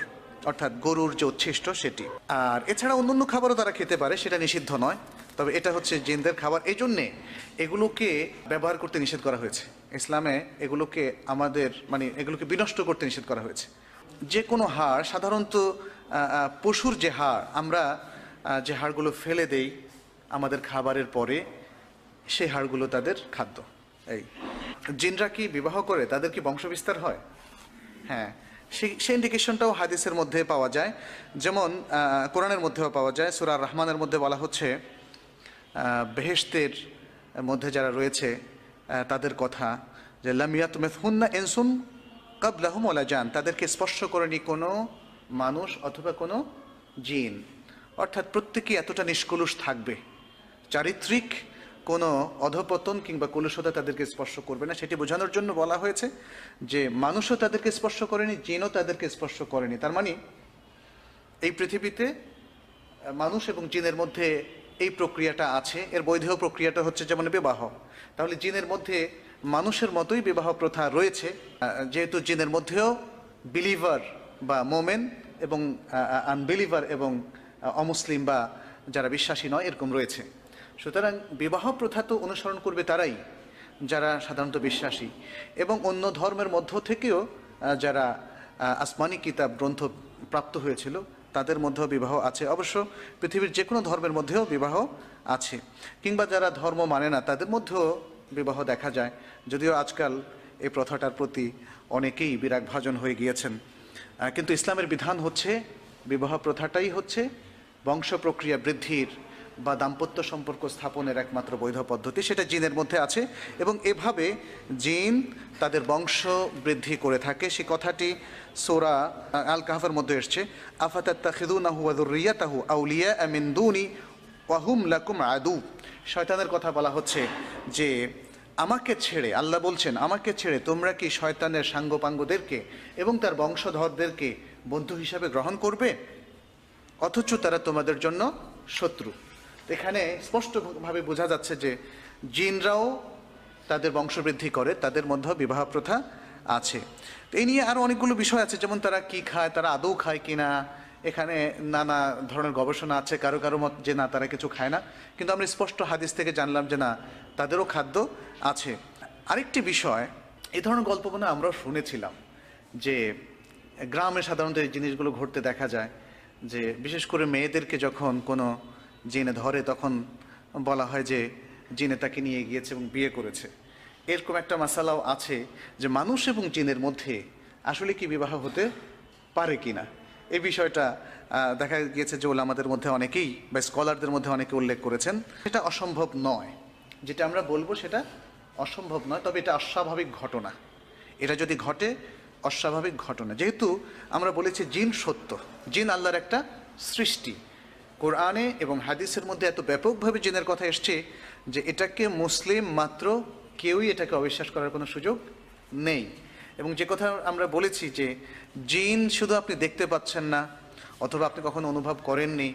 অর্থাৎ গরুর যে উচ্ছিষ্ট সেটি। আর এছাড়া অন্যান্য খাবারও তারা খেতে পারে, সেটা নিষিদ্ধ নয়, তবে এটা হচ্ছে জিনদের খাবার। এই জন্যে এগুলোকে ব্যবহার করতে নিষেধ করা হয়েছে ইসলামে, এগুলোকে আমাদের মানে এগুলোকে বিনষ্ট করতে নিষেধ করা হয়েছে। যে কোনো হাড়, সাধারণত পশুর যে হাড়, আমরা যে হাড়গুলো ফেলে দেই আমাদের খাবারের পরে, সেই হাড়গুলো তাদের খাদ্য। এই জিনরা কি বিবাহ করে, তাদের কি বংশবিস্তার হয়? হ্যাঁ, সেই ইন্ডিকেশনটাও হাদিসের মধ্যে পাওয়া যায়। যেমন কোরআনের মধ্যেও পাওয়া যায়। সূরা রহমানের মধ্যে বলা হচ্ছে বেহেশতের মধ্যে যারা রয়েছে তাদের কথা, যে লাম ইয়াতমিথহুন্না ইনসুন ক্বাবলাহুম ওয়ালা জান, তাদেরকে স্পর্শ করেনি কোনো মানুষ অথবা কোনো জিন। অর্থাৎ প্রত্যেকেই এতটা নিষ্কলুষ থাকবে, চারিত্রিক কোনো অধপতন কিংবা কলুষতা তাদেরকে স্পর্শ করবে না, সেটি বোঝানোর জন্য বলা হয়েছে যে মানুষও তাদেরকে স্পর্শ করেনি, জিনও তাদেরকে স্পর্শ করেনি। তার মানে এই পৃথিবীতে মানুষ এবং জিনের মধ্যে এই প্রক্রিয়াটা আছে। এর বৈধ প্রক্রিয়াটা হচ্ছে যেমন বিবাহ। তাহলে জিনের মধ্যে মানুষের মতোই বিবাহ প্রথা রয়েছে, যেহেতু জিনের মধ্যেও বিলিভার বা মোমেন এবং আনবিলিভার এবং অমুসলিম বা যারা বিশ্বাসী নয় এরকম রয়েছে। সুতরাং বিবাহ প্রথা তো অনুসরণ করবে তারাই যারা সাধারণত বিশ্বাসী, এবং অন্য ধর্মের মধ্য থেকেও যারা আসমানি কিতাব গ্রন্থ প্রাপ্ত হয়েছিল তাদের মধ্যেও বিবাহ আছে। অবশ্য পৃথিবীর যে কোনো ধর্মের মধ্যেও বিবাহ আছে, কিংবা যারা ধর্ম মানে না তাদের মধ্যেও বিবাহ দেখা যায়, যদিও আজকাল এই প্রথাটার প্রতি অনেকেই বিরাগভাজন হয়ে গিয়েছেন। কিন্তু ইসলামের বিধান হচ্ছে বিবাহ প্রথাটাই হচ্ছে বংশ প্রক্রিয়া বৃদ্ধির বা দাম্পত্য সম্পর্ক স্থাপনের একমাত্র বৈধ পদ্ধতি। সেটা জিনের মধ্যে আছে এবং এভাবে জিন তাদের বংশ বৃদ্ধি করে থাকে। সে কথাটি সূরা আল কাহফের মধ্যে এসছে, আফাতাত্তাখিযুনাহু ওয়া যুররিয়াতাহু আউলিয়া মিন দুনি ওয়া হুম লাকুম আদু। শয়তানের কথা বলা হচ্ছে যে আমাকে ছেড়ে, আল্লাহ বলছেন আমাকে ছেড়ে তোমরা কি শয়তানের সাঙ্গপাঙ্গদেরকে এবং তার বংশধরদেরকে বন্ধু হিসাবে গ্রহণ করবে, অথচ তারা তোমাদের জন্য শত্রু। এখানে স্পষ্টভাবে বোঝা যাচ্ছে যে জিনরাও তাদের বংশবৃদ্ধি করে, তাদের মধ্যেও বিবাহ প্রথা আছে। এই নিয়ে আরও অনেকগুলো বিষয় আছে, যেমন তারা কি খায়, তারা আদৌ খায় কিনা, এখানে নানা ধরনের গবেষণা আছে। কারো কারো মত যে না তারা কিছু খায় না, কিন্তু আমরা স্পষ্ট হাদিস থেকে জানলাম যে না তাদেরও খাদ্য আছে। আরেকটি বিষয়, এই ধরনের গল্প মনে আমরাও শুনেছিলাম যে গ্রামে সাধারণত এই জিনিসগুলো ঘটতে দেখা যায়, যে বিশেষ করে মেয়েদেরকে যখন কোনো জিনে ধরে তখন বলা হয় যে জিনে তাকে নিয়ে গিয়েছে এবং বিয়ে করেছে। এরকম একটা মাসালাও আছে যে মানুষ এবং জিনের মধ্যে আসলে কি বিবাহ হতে পারে কিনা, এই বিষয়টা দেখা গিয়েছে যে ওলামাদের মধ্যে অনেকেই বা স্কলারদের মধ্যে অনেকে উল্লেখ করেছেন। সেটা অসম্ভব নয়, যেটা আমরা বলবো সেটা অসম্ভব নয়, তবে এটা অস্বাভাবিক ঘটনা। এটা যদি ঘটে অস্বাভাবিক ঘটনা, যেহেতু আমরা বলেছি জিন সত্য, জিন আল্লাহর একটা সৃষ্টি। কোরআনে এবং হাদিসের মধ্যে এত ব্যাপকভাবে জিনের কথা এসছে যে এটাকে মুসলিম মাত্র কেউই এটাকে অবিশ্বাস করার কোনো সুযোগ নেই। এবং যে কথা আমরা বলেছি যে জিন শুধু আপনি দেখতে পাচ্ছেন না, অথবা আপনি কখনো অনুভব করেননি,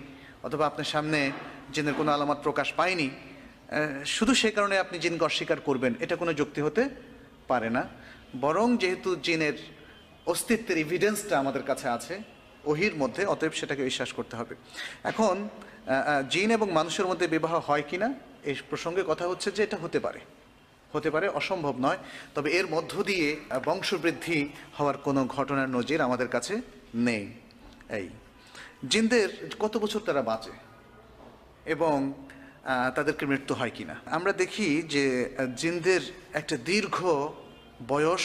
অথবা আপনার সামনে জিনের কোনো আলামত প্রকাশ পায়নি, শুধু সে কারণে আপনি জিনকে অস্বীকার করবেন, এটা কোনো যুক্তি হতে পারে না। বরং যেহেতু জিনের অস্তিত্বের এভিডেন্সটা আমাদের কাছে আছে ওহির মধ্যে, অতএব সেটাকে বিশ্বাস করতে হবে। এখন জিন এবং মানুষের মধ্যে বিবাহ হয় কিনা এই প্রসঙ্গে কথা হচ্ছে যে এটা হতে পারে, হতে পারে, অসম্ভব নয়। তবে এর মধ্য দিয়ে বংশবৃদ্ধি হওয়ার কোনো ঘটনার নজির আমাদের কাছে নেই। এই জিনদের কত বছর তারা বাঁচে এবং তাদেরকে মৃত্যু হয় কিনা, আমরা দেখি যে জিনদের একটা দীর্ঘ বয়স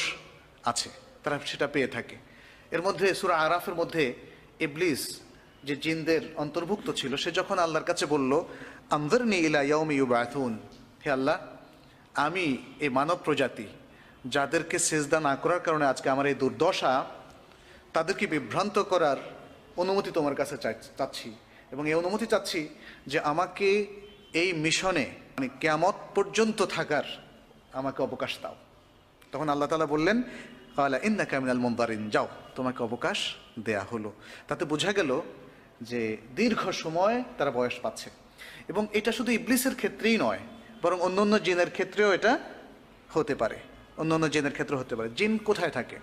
আছে, তারা সেটা পেয়ে থাকে। এর মধ্যে সূরা আরাফের মধ্যে ইবলিস যে জিনদের অন্তর্ভুক্ত ছিল, সে যখন আল্লাহর কাছে বলল আনযিরনি ইলা ইয়াউমি ইউবআথুন, হে আল্লাহ আমি এই মানব প্রজাতি যাদেরকে সেজদা না করার কারণে আজকে আমার এই দুর্দশা, তাদেরকে বিভ্রান্ত করার অনুমতি তোমার কাছে চাচ্ছি, এবং এই অনুমতি চাচ্ছি যে আমাকে এই মিশনে মানে কিয়ামত পর্যন্ত থাকার আমাকে অবকাশ দাও। তখন আল্লাহ তাআলা বললেন ক্বালা ইন্নাকা মিনাল মুনযারিন, যাও তোমাকে অবকাশ দেয়া হলো। তাতে বোঝা গেল যে দীর্ঘ সময় তারা বয়স পাচ্ছে। এবং এটা শুধু ইবলিসের ক্ষেত্রেই নয়, বরং অন্য অন্য জিনের ক্ষেত্রেও এটা হতে পারে, অন্য অন্য জিনের ক্ষেত্রে হতে পারে। জিন কোথায় থাকে?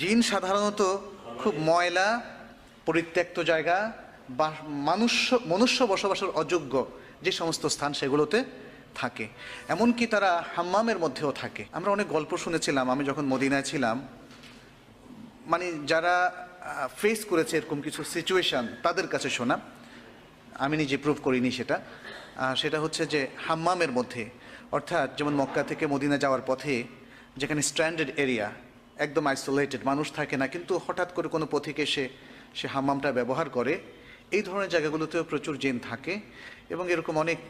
জিন সাধারণত খুব ময়লা পরিত্যক্ত জায়গা বা মনুষ্য বসবাসের অযোগ্য যে সমস্ত স্থান সেগুলোতে থাকে। এমনকি তারা হাম্মামের মধ্যেও থাকে। আমরা অনেক গল্প শুনেছিলাম আমি যখন মদিনায় ছিলাম, মানে যারা ফেস করেছে এরকম কিছু সিচুয়েশান তাদের কাছে শোনা, আমি নিজে প্রুভ করিনি সেটা। সেটা হচ্ছে যে হাম্মামের মধ্যে, অর্থাৎ যেমন মক্কা থেকে মদিনা যাওয়ার পথে যেখানে স্ট্র্যান্ডেড এরিয়া, একদম আইসোলেটেড, মানুষ থাকে না, কিন্তু হঠাৎ করে কোনো পথিক এসে সে হাম্মামটা ব্যবহার করে, এই ধরনের জায়গাগুলোতেও প্রচুর জিন থাকে এবং এরকম অনেক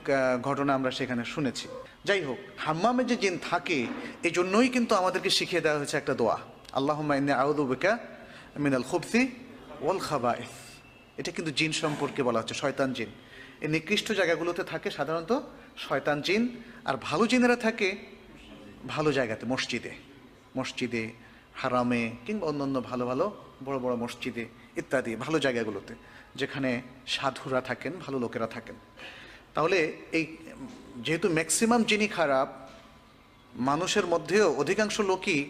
ঘটনা আমরা সেখানে শুনেছি। যাই হোক, হাম্মামে যে জিন থাকে এই জন্যই কিন্তু আমাদেরকে শিখিয়ে দেওয়া হয়েছে একটা দোয়া, আল্লাহুম্মা ইন্নী আউযু বিকা মিনাল খুবসি ওয়াল খাবাইস। এটা কিন্তু জিন সম্পর্কে বলা হচ্ছে, শয়তান জিন। এই নিকৃষ্ট জায়গাগুলোতে থাকে সাধারণত শয়তান জিন, আর ভালো জিনেরা থাকে ভালো জায়গাতে, মসজিদে, হারামে, কিংবা অন্যান্য ভালো ভালো বড় বড় মসজিদে ইত্যাদি ভালো জায়গাগুলোতে, যেখানে সাধুরা থাকেন, ভালো লোকেরা থাকেন। তাহলে এই যেহেতু ম্যাক্সিমাম জিনই খারাপ, মানুষের মধ্যেও অধিকাংশ লোকই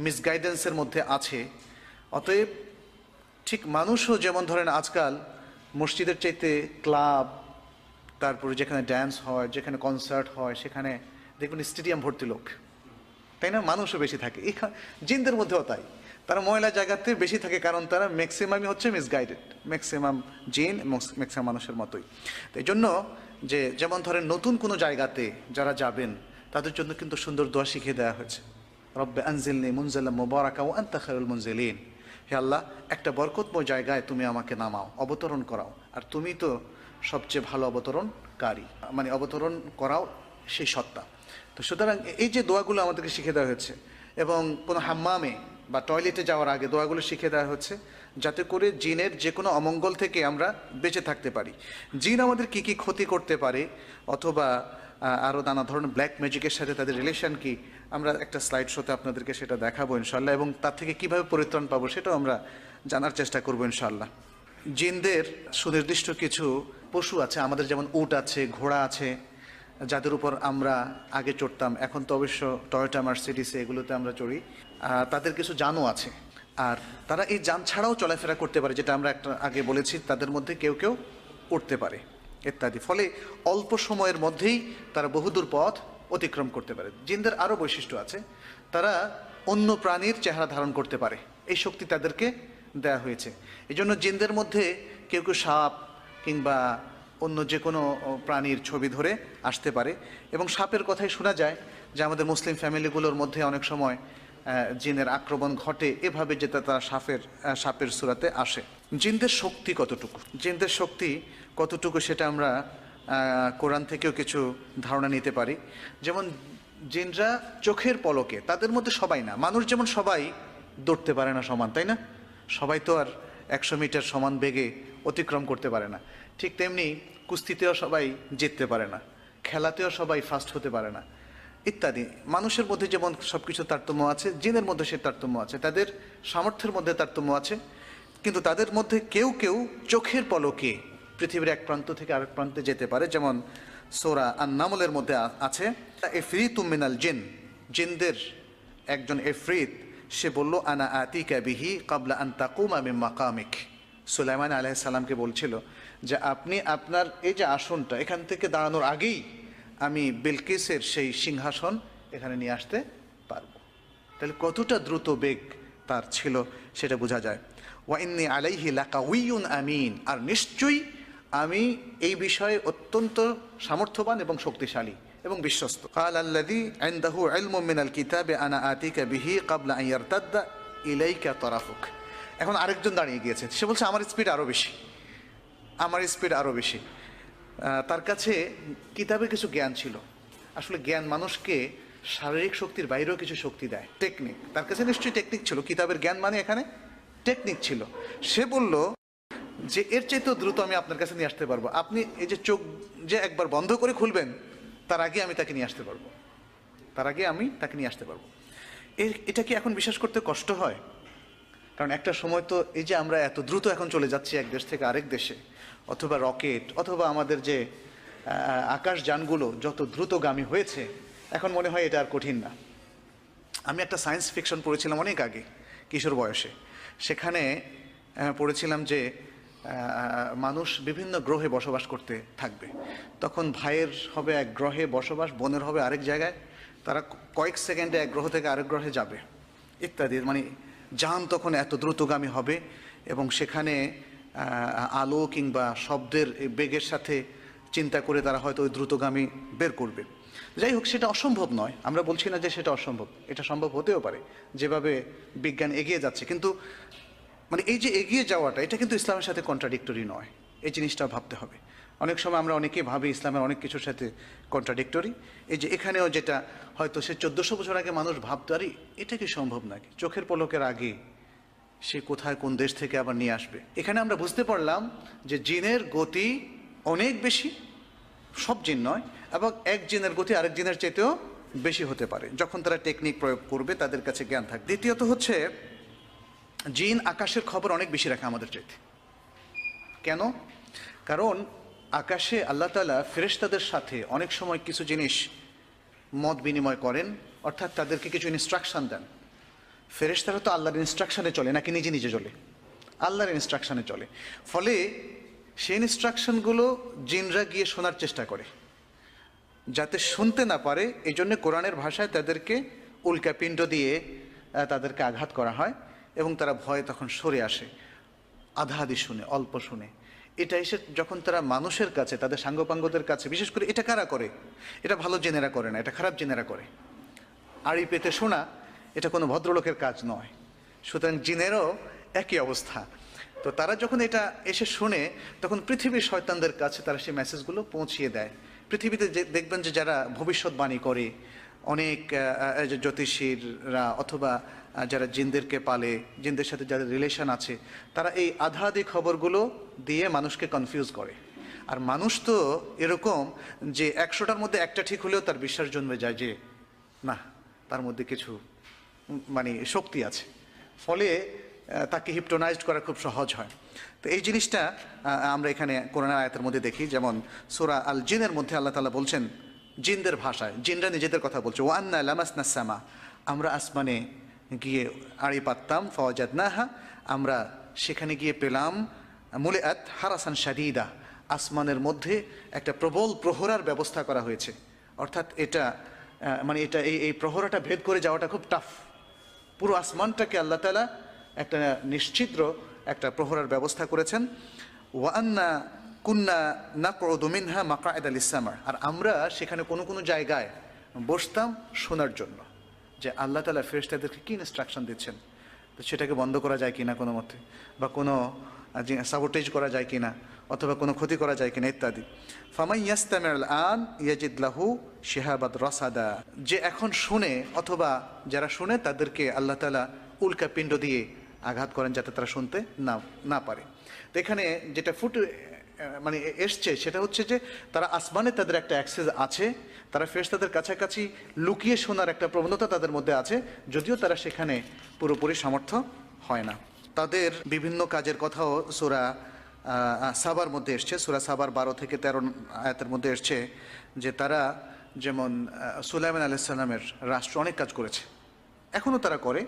মিসগাইডেন্সের মধ্যে আছে, অতএব ঠিক মানুষও যেমন ধরেন আজকাল মসজিদের চাইতে ক্লাব, তারপরে যেখানে ড্যান্স হয়, যেখানে কনসার্ট হয়, সেখানে দেখবেন স্টেডিয়াম ভর্তি লোক, তাই না? মানুষও বেশি থাকে। জিনদের মধ্যেও তাই, তারা ময়লা জায়গাতে বেশি থাকে, কারণ তারা ম্যাক্সিমামই হচ্ছে মিসগাইডেড, ম্যাক্সিমাম জিন ম্যাক্সিমাম মানুষের মতোই। তো এই জন্য যে যেমন ধরেন নতুন কোনো জায়গাতে যারা যাবেন তাদের জন্য কিন্তু সুন্দর দোয়া শিখিয়ে দেওয়া হয়েছে, রব্বে আনজিলনি মুনজালাম মুবারাকা ওয়া আনতা খায়রুল মুনজিলিন। হে আল্লাহ, একটা বরকতময় জায়গায় তুমি আমাকে নামাও, অবতরণ করাও, আর তুমি তো সবচেয়ে ভালো অবতরণকারী, মানে অবতরণ করাও সেই সত্তা। তো সুতরাং এই যে দোয়াগুলো আমাদেরকে শিখে দেওয়া হয়েছে, এবং কোনো হাম্মামে বা টয়লেটে যাওয়ার আগে দোয়াগুলো শিখে দেওয়া হচ্ছে, যাতে করে জিনের যে কোনো অমঙ্গল থেকে আমরা বেঁচে থাকতে পারি। জিন আমাদের কি কি ক্ষতি করতে পারে, অথবা আরও নানা ধরনের ব্ল্যাক ম্যাজিকের সাথে তাদের রিলেশন কি, আমরা একটা স্লাইড শোতে আপনাদেরকে সেটা দেখাবো ইনশাল্লাহ, এবং তার থেকে কিভাবে পরিত্রাণ পাবো সেটাও আমরা জানার চেষ্টা করবো ইনশাল্লাহ। জিনদের সুনির্দিষ্ট কিছু পশু আছে আমাদের, যেমন উট আছে, ঘোড়া আছে, যাদের উপর আমরা আগে চড়তাম, এখন তো অবশ্য টয়োটা, মার্সিডিসে এগুলোতে আমরা চড়ি। তাদের কিছু যানও আছে, আর তারা এই যান ছাড়াও চলাফেরা করতে পারে, যেটা আমরা একটা আগে বলেছি, তাদের মধ্যে কেউ কেউ উঠতে পারে ইত্যাদি। ফলে অল্প সময়ের মধ্যেই তারা বহুদূর পথ অতিক্রম করতে পারে। জিনদের আরও বৈশিষ্ট্য আছে, তারা অন্য প্রাণীর চেহারা ধারণ করতে পারে, এই শক্তি তাদেরকে দেয়া হয়েছে। এই জন্য জিনদের মধ্যে কেউ কেউ সাপ কিংবা অন্য যে কোনো প্রাণীর ছবি ধরে আসতে পারে, এবং সাপের কথাই শোনা যায় যে আমাদের মুসলিম ফ্যামিলিগুলোর মধ্যে অনেক সময় জিনের আক্রমণ ঘটে এভাবে, যে তারা সাপের সূরাতে আসে। জিনদের শক্তি কতটুকু সেটা আমরা কোরআন থেকেও কিছু ধারণা নিতে পারি। যেমন জিনরা চোখের পলকে, তাদের মধ্যে সবাই না, মানুষ যেমন সবাই দৌড়তে পারে না সমান, তাই না? সবাই তো আর 100 মিটার সমান বেগে অতিক্রম করতে পারে না। ঠিক তেমনি কুস্তিতেও সবাই জিততে পারে না, খেলাতেও সবাই ফার্স্ট হতে পারে না ইত্যাদি। মানুষের মধ্যে যেমন সব কিছু তারতম্য আছে, জিনের মধ্যে সে তারতম্য আছে, তাদের সামর্থ্যের মধ্যে তারতম্য আছে, কিন্তু তাদের মধ্যে কেউ কেউ চোখের পলকে পৃথিবীর এক প্রান্ত থেকে আরেক প্রান্তে যেতে পারে। যেমন সূরা আন-নামলের মধ্যে আছে, ইফরিতুম মিনাল জিন, জিনদের একজন ইফরিত, সে বলল আনা আতিকা বিহি ক্বাবলা আন তাকুমা মিন মাকামিক। সুলাইমান আলাইহিস সালামকে বলছিল যে আপনি আপনার এই যে আসনটা, এখান থেকে দাঁড়ানোর আগেই আমি বিলকিসের সেই সিংহাসন এখানে নিয়ে আসতে পারবো। তাহলে কতটা দ্রুত বেগ তার ছিল সেটা বোঝা যায়। ওয়া ইন্নী আলাইহি লাকাউইয়ুন আমিন, আর নিশ্চয়ই আমি এই বিষয়ে অত্যন্ত সামর্থ্যবান এবং শক্তিশালী এবং বিশ্বস্ত। ক্বালা আল্লাযী ইনদাহু ইলমুম মিনাল কিতাবি আনা আতিকা বিহি ক্বাবলা আন ইয়ারতাদ্দা ইলাইকা তারাফুক। এখন আরেকজন দাঁড়িয়ে গিয়েছে, সে বলছে আমার স্পিড আরও বেশি। তার কাছে কিতাবের কিছু জ্ঞান ছিল। আসলে জ্ঞান মানুষকে শারীরিক শক্তির বাইরেও কিছু শক্তি দেয়, টেকনিক। তার কাছে নিশ্চয়ই টেকনিক ছিল, কিতাবের জ্ঞান মানে এখানে টেকনিক ছিল। সে বলল যে এর চাইতেও দ্রুত আমি আপনার কাছে নিয়ে আসতে পারবো, আপনি এই যে চোখ যে একবার বন্ধ করে খুলবেন তার আগে আমি তাকে নিয়ে আসতে পারবো। এটা কি এখন বিশ্বাস করতে কষ্ট হয়? কারণ একটা সময় তো এই যে আমরা এত দ্রুত এখন চলে যাচ্ছি এক দেশ থেকে আরেক দেশে, অথবা রকেট, অথবা আমাদের যে আকাশযানগুলো যত দ্রুতগামী হয়েছে, এখন মনে হয় এটা আর কঠিন না। আমি একটা সায়েন্স ফিকশন পড়েছিলাম অনেক আগে, কিশোর বয়সে। সেখানে পড়েছিলাম যে মানুষ বিভিন্ন গ্রহে বসবাস করতে থাকবে। তখন ভাইয়ের হবে এক গ্রহে বসবাস, বোনের হবে আরেক জায়গায়, তারা কয়েক সেকেন্ডে এক গ্রহ থেকে আরেক গ্রহে যাবে ইত্যাদি। মানে যান তখন এত দ্রুতগামী হবে, এবং সেখানে আলো কিংবা শব্দের বেগের সাথে চিন্তা করে তারা হয়তো ওই দ্রুতগামী বের করবে। যাই হোক, সেটা অসম্ভব নয়, আমরা বলছি না যে সেটা অসম্ভব, এটা সম্ভব হতেও পারে যেভাবে বিজ্ঞান এগিয়ে যাচ্ছে। কিন্তু মানে এই যে এগিয়ে যাওয়াটা, এটা কিন্তু ইসলামের সাথে কন্ট্রাডিক্টরি নয়, এই জিনিসটা ভাবতে হবে। অনেক সময় আমরা অনেকেই ভাবি ইসলামের অনেক কিছুর সাথে কন্ট্রাডিক্টরি। এই যে এখানেও যেটা হয়তো সে 1400 বছর আগে মানুষ ভাবতো, আরে এটা কি সম্ভব নাকি, চোখের পলকের আগে সে কোথায় কোন দেশ থেকে আবার নিয়ে আসবে। এখানে আমরা বুঝতে পারলাম যে জিনের গতি অনেক বেশি, সব জিন নয়, এবং এক জিনের গতি আরেক জিনের চাইতেও বেশি হতে পারে যখন তারা টেকনিক প্রয়োগ করবে, তাদের কাছে জ্ঞান থাকবে। দ্বিতীয়ত হচ্ছে জিন আকাশের খবর অনেক বেশি রাখে আমাদের চাইতে। কেন? কারণ আকাশে আল্লাহ তাআলা ফেরেশতাদের সাথে অনেক সময় কিছু জিনিস মত বিনিময় করেন, অর্থাৎ তাদেরকে কিছু ইনস্ট্রাকশন দেন। ফেরেশতারা তো আল্লাহর ইনস্ট্রাকশনে চলে নাকি নিজে নিজে চলে? আল্লাহর ইনস্ট্রাকশনে চলে। ফলে সেই ইনস্ট্রাকশনগুলো জিনরা গিয়ে শোনার চেষ্টা করে, যাতে শুনতে না পারে। এই জন্য কোরআনের ভাষায় তাদেরকে উল্কাপিণ্ড দিয়ে তাদেরকে আঘাত করা হয় এবং তারা ভয়ে তখন সরে আসে, আধা আধি শুনে, অল্প শুনে। এটা এসে যখন তারা মানুষের কাছে, তাদের সাঙ্গপাঙ্গদের কাছে, বিশেষ করে এটা কারা করে? এটা ভালো জেনেরা করে না, এটা খারাপ জেনেরা করে। আড়ি পেতে শোনা এটা কোনো ভদ্রলোকের কাজ নয়। সুতরাং জিনেরও একই অবস্থা। তো তারা যখন এটা এসে শোনে, তখন পৃথিবীর শয়তানদের কাছে তারা সেই মেসেজগুলো পৌঁছিয়ে দেয়। পৃথিবীতে দেখবেন যে যারা ভবিষ্যৎবাণী করে, অনেক জ্যোতিষীরা অথবা যারা জিনদেরকে পালে, জিনদের সাথে যাদের রিলেশন আছে, তারা এই আধা আধি খবরগুলো দিয়ে মানুষকে কনফিউজ করে। আর মানুষ তো এরকম যে 100টার মধ্যে একটা ঠিক হলেও তার বিশ্বাস জন্মে যায় যে না, তার মধ্যে কিছু মানে শক্তি আছে। ফলে তাকে হিপটোনাইজড করা খুব সহজ হয়। তো এই জিনিসটা আমরা এখানে কোরআনের আয়াতের মধ্যে দেখি। যেমন সূরা আল জিনের মধ্যে আল্লাহ তাআলা বলছেন জিনদের ভাষায়, জিনরা নিজেদের কথা বলছে, ওয়ান্না লামাসনা সামা, আমরা আসমানে গিয়ে আড়ি পাততাম, ফাওয়াজাদনাহা, আমরা সেখানে গিয়ে পেলাম মুলিআত হারাসান শাদীদা, আসমানের মধ্যে একটা প্রবল প্রহরার ব্যবস্থা করা হয়েছে। অর্থাৎ এটা মানে এটা এই প্রহরাটা ভেদ করে যাওয়াটা খুব টাফ। পুরো আসমানটাকে আল্লাহ তাআলা একটা নিশ্চিদ্র একটা প্রহরার ব্যবস্থা করেছেন। ওয়ান্না কুন্না নাকউদু মিনহা মাকআদা লিস-সামা, আর আমরা সেখানে কোনো কোনো জায়গায় বসতাম শোনার জন্য যে আল্লাহ তাআলা ফেরেশতাদেরকে কি ইনস্ট্রাকশন দিচ্ছেন। তো সেটাকে বন্ধ করা যায় কিনা কোনো মতে, বা কোনো সাবোটেজ করা যায় কিনা, অথবা কোনো ক্ষতি করা যায় কিনা ইত্যাদি। ফামাই ইয়াস্তামিউল আন ইয়াজিদ লাহু শিহাবাদ রাসাদা, যে এখন শুনে অথবা যারা শুনে তাদেরকে আল্লাহ তাআলা উল্কাপিণ্ড দিয়ে আঘাত করেন যাতে তারা শুনতে না পারে। তো এখানে যেটা মানে এসছে সেটা হচ্ছে যে তারা আসমানে তাদের একটা অ্যাক্সেস আছে, তারা ফেরেশতাদের কাছাকাছি লুকিয়ে শোনার একটা প্রবণতা তাদের মধ্যে আছে, যদিও তারা সেখানে পুরোপুরি সামর্থ্য হয় না। তাদের বিভিন্ন কাজের কথাও সূরা সাবার মধ্যে এসছে। সূরা সাবার 12 থেকে 13 আয়াতের মধ্যে এসছে যে তারা যেমন সুলাইমান আলাইহিস সালামের রাষ্ট্র অনেক কাজ করেছে, এখনও তারা করে,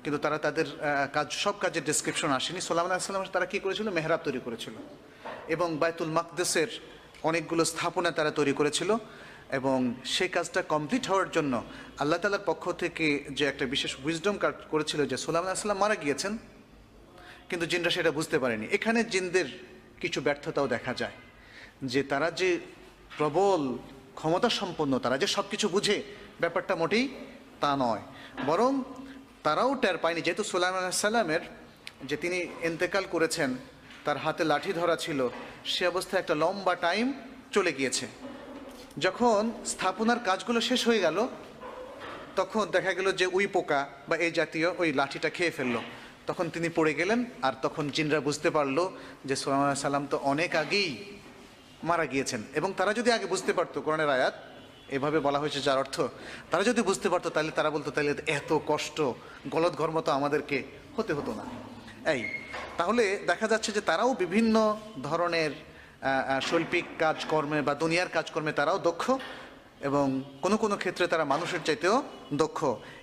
কিন্তু তারা তাদের কাজ, সব কাজের ডেসক্রিপশন আসেনি। সুলাইমান আলাইহিস সালাম তারা কী করেছিল? মেহরাব তৈরি করেছিল এবং বাইতুল মাকদেসের অনেকগুলো স্থাপনা তারা তৈরি করেছিল। এবং সেই কাজটা কমপ্লিট হওয়ার জন্য আল্লাহ তাআলার পক্ষ থেকে যে একটা বিশেষ উইজডম কাজ করেছিল যে সুলাইমান আলাইহিস সালাম মারা গিয়েছেন, কিন্তু জিনরা সেটা বুঝতে পারেনি। এখানে জিনদের কিছু ব্যর্থতাও দেখা যায়, যে তারা যে প্রবল ক্ষমতা সম্পন্ন, তারা যে সব কিছু বুঝে, ব্যাপারটা মোটেই তা নয়। বরং তারাও টের পায়নি, যেহেতু সুলাইমান আলাইহিস সালামের যে তিনি ইন্তেকাল করেছেন, তার হাতে লাঠি ধরা ছিল, সে অবস্থায় একটা লম্বা টাইম চলে গিয়েছে। যখন স্থাপনার কাজগুলো শেষ হয়ে গেল, তখন দেখা গেল যে উই পোকা বা এই জাতীয় ওই লাঠিটা খেয়ে ফেললো। তখন তিনি পড়ে গেলেন, আর তখন জিনরা বুঝতে পারলো যে সুলাইমান আলাইহিস সালাম তো অনেক আগেই মারা গিয়েছেন। এবং তারা যদি আগে বুঝতে পারতো, কোরআনের আয়াত এভাবে বলা হয়েছে যার অর্থ, তারা যদি বুঝতে পারতো তাহলে তারা বলতো তাহলে এত কষ্ট গলদঘর্ম তো আমাদেরকে হতে হতো না। তাহলে দেখা যাচ্ছে যে তারাও বিভিন্ন ধরনের শৈল্পিক কাজকর্মে বা দুনিয়ার কাজকর্মে তারাও দক্ষ, এবং কোনো কোনো ক্ষেত্রে তারা মানুষের চাইতেও দক্ষ।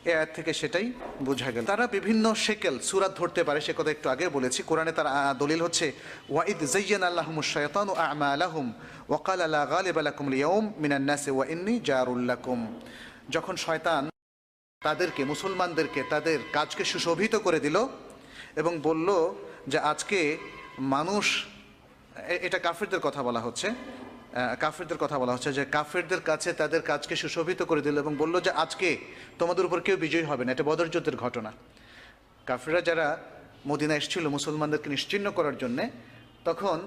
এ আয়াত থেকে সেটাই বোঝা গেল। তারা বিভিন্ন শেকেল সূরাত ধরতে পারে, সে কথা একটু আগে বলেছি। কোরআনে তার দলিল হচ্ছে ওয়াইদ যায়্যানা লাহুমুশ শায়াতানু আমালাহুম ওয়া ক্বালা লা গালিবা লাকুমুল ইয়াওম মিনান নাসি ওয়া ইন্নী জারুল লাকুম। যখন শয়তান তাদেরকে, মুসলমানদেরকে, তাদের কাজকে সুশোভিত করে দিল এবং বলল যে আজকে মানুষ, এটা কাফিরদের কথা বলা হচ্ছে, কাফেরদের কথা বলা হচ্ছে যে কাফেরদের কাছে তাদের কাজকে সুশোভিত করে দিল এবং বলল যে আজকে তোমাদের উপর কেউ বিজয়ী হবে না। এটা বদর যুদ্ধের ঘটনা। কাফেররা যারা মদিনা এসেছিল মুসলমানদেরকে নিশ্চিহ্ন করার জন্যে, তখন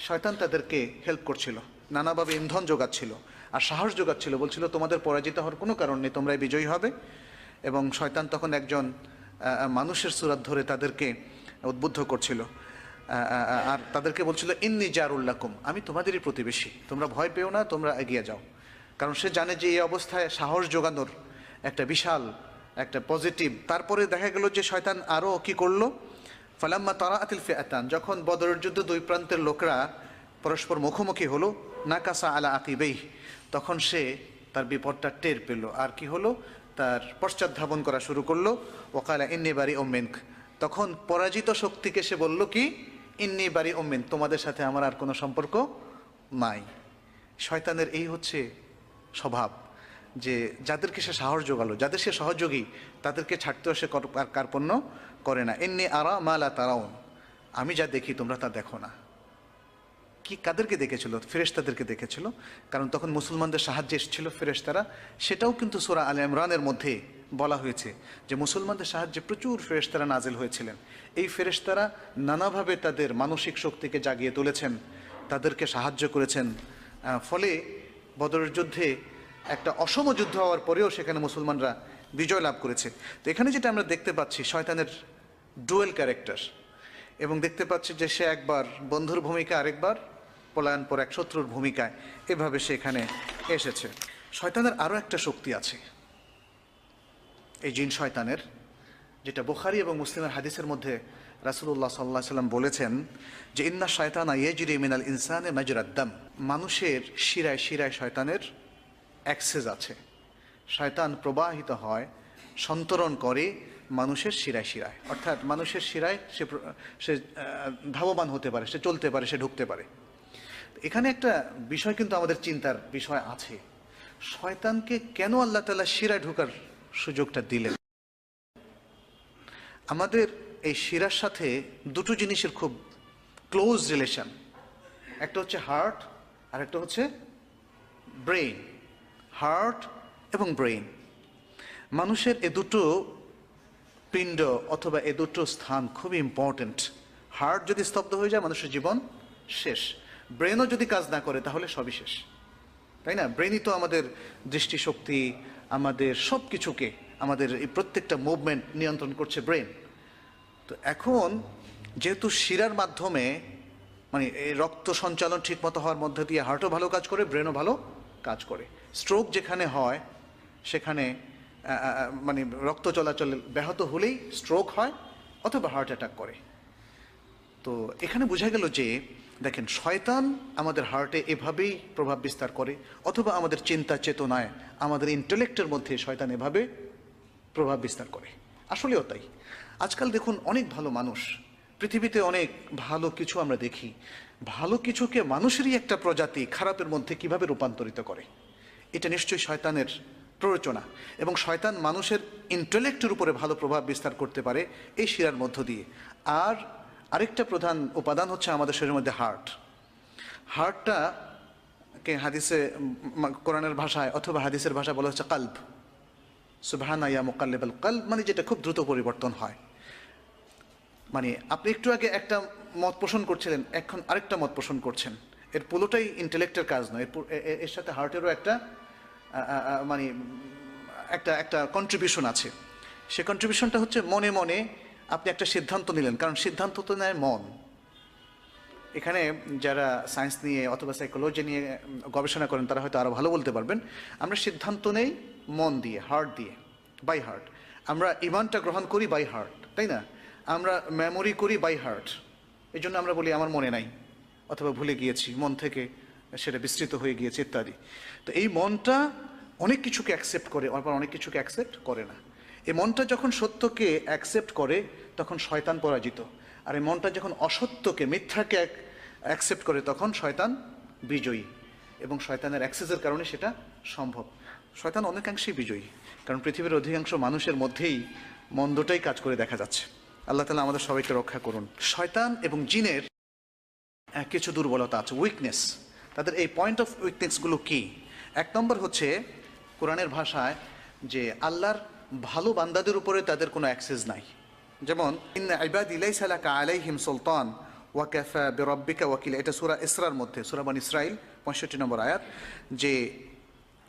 শয়তান তাদেরকে হেল্প করছিল, নানাভাবে ইন্ধন যোগাচ্ছিল আর সাহস যোগাচ্ছিল, বলছিল তোমাদের পরাজিত হওয়ার কোনো কারণ নেই, তোমরাই বিজয়ী হবে। এবং শয়তান তখন একজন মানুষের সুরাত ধরে তাদেরকে উদ্বুদ্ধ করছিল আর তাদেরকে বলছিল ইন্নি জারুল্লাকুম, আমি তোমাদেরই প্রতিবেশী, তোমরা ভয় পেও না, তোমরা এগিয়ে যাও। কারণ সে জানে যে এই অবস্থায় সাহস যোগানোর একটা বিশাল একটা পজিটিভ। তারপরে দেখা গেল যে শয়তান আরও কি করলো, ফালাম্মা তারাআতিল ফিআতান, যখন বদরের যুদ্ধ দুই প্রান্তের লোকরা পরস্পর মুখোমুখি হলো, নাকাসা আলা আকিবাইহ, তখন সে তার বিপদটা টের পেল আর কি হলো, তার পশ্চাৎধাবন করা শুরু করলো। ওয়াকালা ইন্নী বারিউম মিনক, তখন পরাজিত শক্তিকে সে বলল কি, ইন্নী বারিউম মিনক, তোমাদের সাথে আমার আর কোনো সম্পর্ক নাই। শয়তানের এই হচ্ছে স্বভাব, যে যাদেরকে সে সাহস যোগালো, যাদের সে সহযোগী, তাদেরকে ছাড়তেও সে কার্পণ্য করে না। ইন্নী আরা মা লা তারাউন, আমি যা দেখি তোমরা তা দেখো না। কি কাদেরকে দেখেছিল? ফেরেশতাদেরকে দেখেছিল, কারণ তখন মুসলমানদের সাহায্যে এসেছিল ফেরেশতারা। সেটাও কিন্তু সূরা আলে ইমরানের মধ্যে বলা হয়েছে যে মুসলমানদের সাহায্যে প্রচুর ফেরেশতারা নাজিল হয়েছিলেন। এই ফেরেশতারা নানাভাবে তাদের মানসিক শক্তিকে জাগিয়ে তুলেছেন, তাদেরকে সাহায্য করেছেন। ফলে বদরের যুদ্ধে একটা অসম যুদ্ধ হওয়ার পরেও সেখানে মুসলমানরা বিজয় লাভ করেছে। তো এখানে যেটা আমরা দেখতে পাচ্ছি শয়তানের ডুয়েল ক্যারেক্টার, এবং দেখতে পাচ্ছি যে সে একবার বন্ধুর ভূমিকা, আরেকবার পলায়ন পর এক শত্রুর ভূমিকায়, এভাবে সে এখানে এসেছে। শয়তানের আরও একটা শক্তি আছে, এই জিন শয়তানের, যেটা বুখারী এবং মুসলিমের হাদিসের মধ্যে রাসূলুল্লাহ সাল্লাল্লাহু আলাইহি ওয়াসাল্লাম বলেছেন যে ইন্না শায়তানা ইয়াজরি মিনাল ইনসানি মাজরাদ দাম, মানুষের শিরায় শিরায় শয়তানের অ্যাক্সেস আছে। শয়তান প্রবাহিত হয়, সন্তরণ করে মানুষের শিরায় শিরায়, অর্থাৎ মানুষের শিরায় সে ধাবমান হতে পারে, সে চলতে পারে, সে ঢুকতে পারে। এখানে একটা বিষয় কিন্তু আমাদের চিন্তার বিষয় আছে, শয়তানকে কেন আল্লাহ তাআলা শিরায় ঢোকার সুযোগটা দিলেন? আমাদের এই শিরার সাথে দুটো জিনিসের খুব ক্লোজ রিলেশন, একটা হচ্ছে হার্ট আর একটা হচ্ছে ব্রেইন। হার্ট এবং ব্রেইন, মানুষের এ দুটো পিণ্ড অথবা এ দুটো স্থান খুবই ইম্পর্টেন্ট। হার্ট যদি স্তব্ধ হয়ে যায় মানুষের জীবন শেষ, ব্রেনও যদি কাজ না করে তাহলে সবই শেষ, তাই না? ব্রেনই তো আমাদের দৃষ্টিশক্তি, আমাদের সব কিছুকে, আমাদের এই প্রত্যেকটা মুভমেন্ট নিয়ন্ত্রণ করছে ব্রেন। তো এখন যেহেতু শিরার মাধ্যমে মানে এই রক্ত সঞ্চালন ঠিকমতো হওয়ার মধ্যে দিয়ে হার্টও ভালো কাজ করে, ব্রেনও ভালো কাজ করে। স্ট্রোক যেখানে হয় সেখানে মানে রক্ত চলাচল ব্যাহত হলেই স্ট্রোক হয় অথবা হার্ট অ্যাটাক করে। তো এখানে বোঝা গেল যে দেখেন, শয়তান আমাদের হার্টে এভাবেই প্রভাব বিস্তার করে, অথবা আমাদের চিন্তা চেতনায়, আমাদের ইন্টেলেক্টের মধ্যে শয়তান এভাবে প্রভাব বিস্তার করে। আসলেও তাই। আজকাল দেখুন অনেক ভালো মানুষ, পৃথিবীতে অনেক ভালো কিছু আমরা দেখি, ভালো কিছুকে মানুষেরই একটা প্রজাতি খারাপের মধ্যে কিভাবে রূপান্তরিত করে, এটা নিশ্চয়ই শয়তানের প্ররোচনা। এবং শয়তান মানুষের ইন্টেলেক্টের উপরে ভালো প্রভাব বিস্তার করতে পারে এই শিরার মধ্য দিয়ে। আর আরেকটা প্রধান উপাদান হচ্ছে আমাদের শরীরের মধ্যে হার্ট। হার্টটাকে হাদিসে, কোরআনের ভাষায় অথবা হাদিসের ভাষায় বলা হচ্ছে কালব। সুবহানা ইয়া মুকাল্লিবাল কালব, মানে যেটা খুব দ্রুত পরিবর্তন হয়। মানে আপনি একটু আগে একটা মত পোষণ করছিলেন, এখন আরেকটা মত পোষণ করছেন। এর পুরোটাই ইন্টেলেক্টের কাজ নয়, এর সাথে হার্টেরও একটা মানে একটা কন্ট্রিবিউশন আছে। সে কন্ট্রিবিউশনটা হচ্ছে মনে মনে আপনি একটা সিদ্ধান্ত নিলেন, কারণ সিদ্ধান্ত তো নেয় মন। এখানে যারা সায়েন্স নিয়ে অথবা সাইকোলজি নিয়ে গবেষণা করেন তারা হয়তো আরও ভালো বলতে পারবেন। আমরা সিদ্ধান্ত নেই মন দিয়ে, হার্ট দিয়ে, বাই হার্ট। আমরা ইমানটা গ্রহণ করি বাই হার্ট, তাই না? আমরা মেমোরি করি বাই হার্ট। এই জন্য আমরা বলি আমার মনে নাই, অথবা ভুলে গিয়েছি, মন থেকে সেটা বিস্তৃত হয়ে গিয়েছে ইত্যাদি। তো এই মনটা অনেক কিছুকে অ্যাকসেপ্ট করে, আবার অনেক কিছুকে অ্যাকসেপ্ট করে না। এই মনটা যখন সত্যকে অ্যাকসেপ্ট করে তখন শয়তান পরাজিত, আর এই মনটা যখন অসত্যকে, মিথ্যাকে অ্যাকসেপ্ট করে তখন শয়তান বিজয়ী। এবং শয়তানের অ্যাক্সেসের কারণে সেটা সম্ভব। শয়তান অনেকাংশেই বিজয়ী, কারণ পৃথিবীর অধিকাংশ মানুষের মধ্যেই মন্দটাই কাজ করে দেখা যাচ্ছে। আল্লাহ তাআলা আমাদের সবাইকে রক্ষা করুন। শয়তান এবং জিনের কিছু দুর্বলতা আছে, উইকনেস। তাদের এই পয়েন্ট অফ উইকনেসগুলো কি? এক নম্বর হচ্ছে কোরআনের ভাষায় যে আল্লাহর ভালো বান্দাদের উপরে তাদের কোনো অ্যাক্সেস নাই। যেমন ইন্না ইবাদি লাইসা লাকা আলাইহিম সুলতান ওয়া কাফা বিরাব্বিকা ওয়াকিলা, এটা সূরা ইসরার মধ্যে, সূরা বনী ইসরাইল 65 নম্বর আয়াত, যে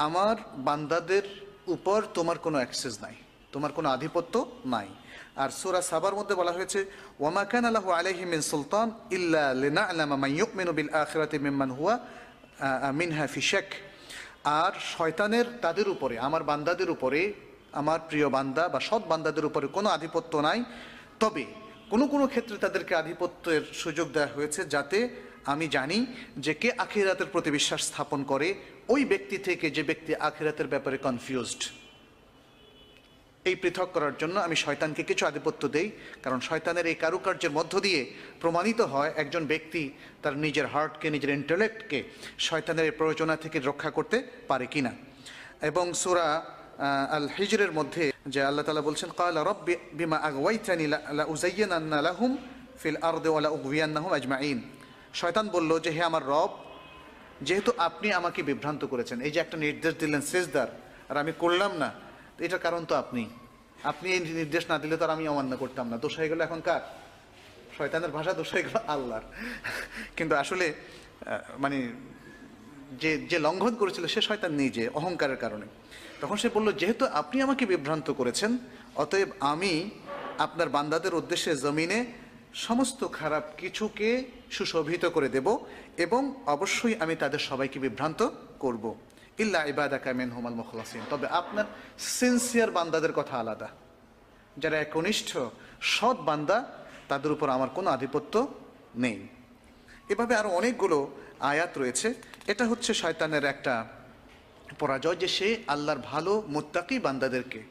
আমার বান্দাদের উপর তোমার কোনো অ্যাক্সেস নাই, তোমার কোনো আধিপত্য নাই। আর সূরা সাবার মধ্যে বলা হয়েছে ওয়ামা কানা লাহু আলাইহিম মিন সুলতান ইল্লা লিনা'লামা মান ইউমিনু বিল আখিরাতি মিম্মান হুয়া মিনহা ফি শাক। আর শয়তানের তাদের উপরে, আমার বান্দাদের উপরে, আমার প্রিয় বান্দা বা সৎ বান্দাদের উপরে কোনো আধিপত্য নাই, তবে কোনো কোনো ক্ষেত্রে তাদেরকে আধিপত্যের সুযোগ দেওয়া হয়েছে যাতে আমি জানি যে কে আখিরাতের প্রতি বিশ্বাস স্থাপন করে ওই ব্যক্তি থেকে যে ব্যক্তি আখিরাতের ব্যাপারে কনফিউজড। এই পৃথক করার জন্য আমি শয়তানকে কিছু আধিপত্য দেই, কারণ শয়তানের এই কারুকার্যের মধ্য দিয়ে প্রমাণিত হয় একজন ব্যক্তি তার নিজের হার্টকে, নিজের ইন্টেলেক্টকে শয়তানের এই প্ররোচনা থেকে রক্ষা করতে পারে কিনা। এবং সূরা আল হিজরের মধ্যে যে আল্লাহ তাআলা বলছেন ক্বালা রাব্বি বিমা আগওয়াইতানি লা উযায়্যিনান্না লাহুম ফিল আরদি ওয়া লা উগওয়িয়ান্নাহুম আজমাইন। শয়তান বলল যে হে আমার রব, যেহেতু আপনি আমাকে বিভ্রান্ত করেছেন, এই যে একটা নির্দেশ দিলেন সিজদার আর আমি করলাম না, এটার কারণ তো আপনি এই নির্দেশ না দিলে তো আর আমি অমান্য করতাম না। দোষ হয়ে গেল এখন কার? শয়তানের ভাষা দোষ হয়ে গেল আল্লাহর। কিন্তু আসলে মানে যে লঙ্ঘন করেছিল সে শয়তান নিজে, অহংকারের কারণে। তখন সে বলল যেহেতু আপনি আমাকে বিভ্রান্ত করেছেন, অতএব আমি আপনার বান্দাদের উদ্দেশ্যে জমিনে সমস্ত খারাপ কিছুকে সুশোভিত করে দেব এবং অবশ্যই আমি তাদের সবাইকে বিভ্রান্ত করব, ইল্লা ইবাদাকা মিনহুমুল মুখলাসিন। তবে আপনার সিনসিয়ার বান্দাদের কথা আলাদা, যারা একনিষ্ঠ সৎ বান্দা, তাদের উপর আমার কোনো আধিপত্য নেই। এভাবে আরও অনেকগুলো আয়াত রয়েছে। এটা হচ্ছে শয়তানের একটা পরাজয়, যে সে আল্লাহর ভালো মুত্তাকি বান্দাদেরকে,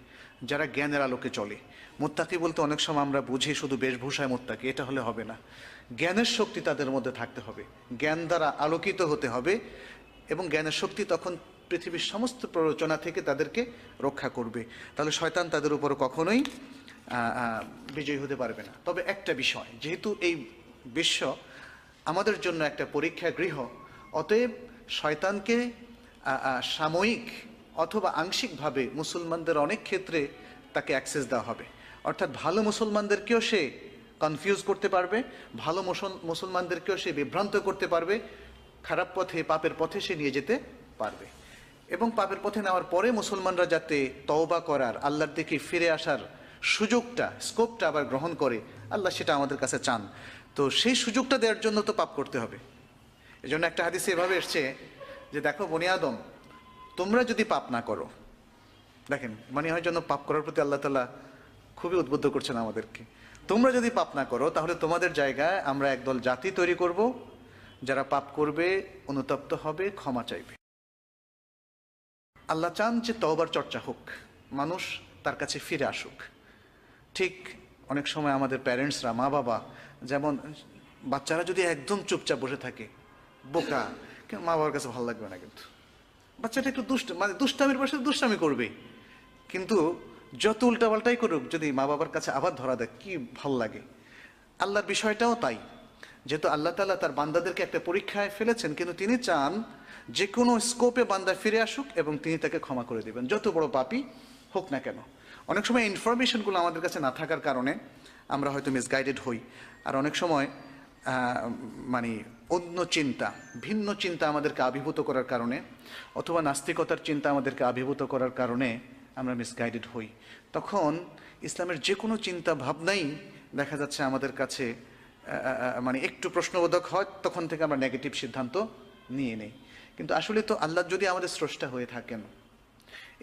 যারা জ্ঞানের আলোকে চলে। মুত্তাকি বলতে অনেক সময় আমরা বুঝি শুধু বেশভূষায় মুত্তাকি, এটা হলে হবে না। জ্ঞানের শক্তি তাদের মধ্যে থাকতে হবে, জ্ঞান দ্বারা আলোকিত হতে হবে, এবং জ্ঞানের শক্তি তখন পৃথিবীর সমস্ত প্ররোচনা থেকে তাদেরকে রক্ষা করবে। তাহলে শয়তান তাদের উপর কখনোই বিজয়ী হতে পারবে না। তবে একটা বিষয়, যেহেতু এই বিশ্ব আমাদের জন্য একটা পরীক্ষা গৃহ, অতএব শয়তানকে সাময়িক অথবা আংশিকভাবে মুসলমানদের অনেক ক্ষেত্রে তাকে অ্যাক্সেস দেওয়া হবে। অর্থাৎ ভালো মুসলমানদেরকেও সে কনফিউজ করতে পারবে, ভালো মুসলমানদেরকেও সে বিভ্রান্ত করতে পারবে, খারাপ পথে, পাপের পথে সে নিয়ে যেতে পারবে। এবং পাপের পথে নেওয়ার পরে মুসলমানরা যাতে তওবা করার, আল্লাহর দিকে ফিরে আসার সুযোগটা, স্কোপটা আবার গ্রহণ করে, আল্লাহ সেটা আমাদের কাছে চান। তো সেই সুযোগটা দেওয়ার জন্য তো পাপ করতে হবে। এই জন্য একটা হাদিসে এভাবে এসছে যে দেখো বনি আদম, তোমরা যদি পাপ না করো, দেখেন মনে হয় জন্য পাপ করার প্রতি আল্লাহ তাআলা খুবই উদ্বুদ্ধ করছেন আমাদেরকে। তোমরা যদি পাপ না করো তাহলে তোমাদের জায়গায় আমরা একদল জাতি তৈরি করব, যারা পাপ করবে, অনুতপ্ত হবে, ক্ষমা চাইবে। আল্লাহ চান যে তওবার চর্চা হোক, মানুষ তার কাছে ফিরে আসুক। ঠিক অনেক সময় আমাদের প্যারেন্টসরা, মা বাবা, যেমন বাচ্চারা যদি একদম চুপচাপ বসে থাকে, বোকা, কিন্তু মা বাবার কাছে ভালো লাগবে না। কিন্তু বাচ্চাটা একটু দুষ্টামির পাশে দুষ্টামি করবে, কিন্তু যত উল্টাপাল্টাই করুক, যদি মা বাবার কাছে আবার ধরা দেয় কি ভাল লাগে। আল্লাহর বিষয়টাও তাই, যেহেতু আল্লাহ তাআলা তার বান্দাদেরকে একটা পরীক্ষায় ফেলেছেন, কিন্তু তিনি চান যে কোনো স্কোপে বান্দা ফিরে আসুক এবং তিনি তাকে ক্ষমা করে দেবেন, যত বড় পাপী হোক না কেন। অনেক সময় ইনফরমেশনগুলো আমাদের কাছে না থাকার কারণে আমরা হয়তো মিসগাইডেড হই, আর অনেক সময় মানে অন্য চিন্তা, ভিন্ন চিন্তা আমাদেরকে আবির্ভূত করার কারণে, অথবা নাস্তিকতার চিন্তা আমাদেরকে আবির্ভূত করার কারণে আমরা মিসগাইডেড হই। তখন ইসলামের যে কোনো চিন্তা ভাবনাই দেখা যাচ্ছে আমাদের কাছে মানে একটু প্রশ্নবোধক হয়, তখন থেকে আমরা নেগেটিভ সিদ্ধান্ত নিয়ে নেই। কিন্তু আসলে তো আল্লাহ যদি আমাদের স্রষ্টা হয়ে থাকেন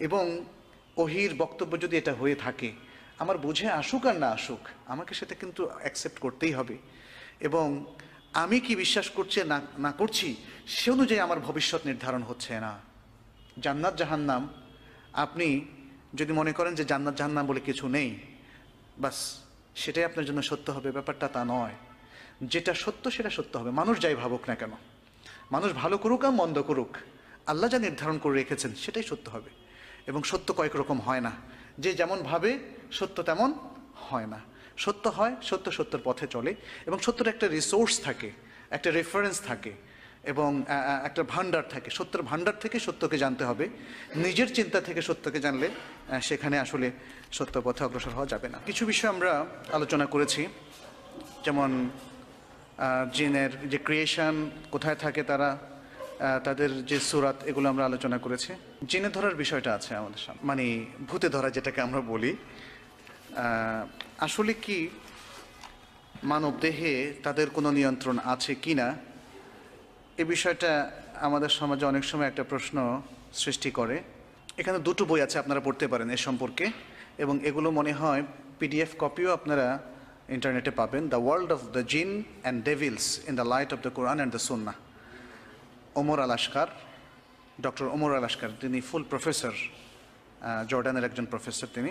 এবং ওহির বক্তব্য যদি এটা হয়ে থাকে, আমার বুঝে আসুক আর না আসুক, আমাকে সেটা কিন্তু অ্যাকসেপ্ট করতেই হবে। এবং আমি কি বিশ্বাস করছি না করছি সে অনুযায়ী আমার ভবিষ্যৎ নির্ধারণ হচ্ছে না। জান্নাত জাহান্নাম, আপনি যদি মনে করেন যে জান্নাত জাহান্নাম বলে কিছু নেই, বাস সেটাই আপনার জন্য সত্য হবে, ব্যাপারটা তা নয়। যেটা সত্য সেটা সত্য হবে, মানুষ যাই ভাবুক না কেন, মানুষ ভালো করুক আর মন্দ করুক, আল্লাহ যা নির্ধারণ করে রেখেছেন সেটাই সত্য হবে। এবং সত্য কয়েক রকম হয় না, যে যেমন ভাবে সত্য তেমন হয় না। সত্য হয়, সত্যর পথে চলে, এবং সত্যের একটা রিসোর্স থাকে, একটা রেফারেন্স থাকে। এবং একটা ভান্ডার থাকে, সত্যের ভান্ডার থেকে সত্যকে জানতে হবে। নিজের চিন্তা থেকে সত্যকে জানলে সেখানে আসলে সত্য পথে অগ্রসর হওয়া যাবে না। কিছু বিষয় আমরা আলোচনা করেছি, যেমন জিনের যে ক্রিয়েশন, কোথায় থাকে তারা, তাদের যে সুরাত, এগুলো আমরা আলোচনা করেছি। জিনে ধরার বিষয়টা আছে আমাদের সামনে, মানে ভূতে ধরা যেটাকে আমরা বলি। আসলে কি মানব দেহে তাদের কোনো নিয়ন্ত্রণ আছে কি না, এই বিষয়টা আমাদের সমাজে অনেক সময় একটা প্রশ্ন সৃষ্টি করে। এখানে দুটো বই আছে, আপনারা পড়তে পারেন এ সম্পর্কে, এবং এগুলো মনে হয় PDF কপিও আপনারা ইন্টারনেটে পাবেন। দ্য ওয়ার্ল্ড অফ দ্য জিন and Devil's in the light off the Quran and the Sunnah, Omar Al আশকার, doctor Omar আল আশকার, তিনি ফুল প্রফেসর, জর্ডানের একজন প্রফেসর তিনি।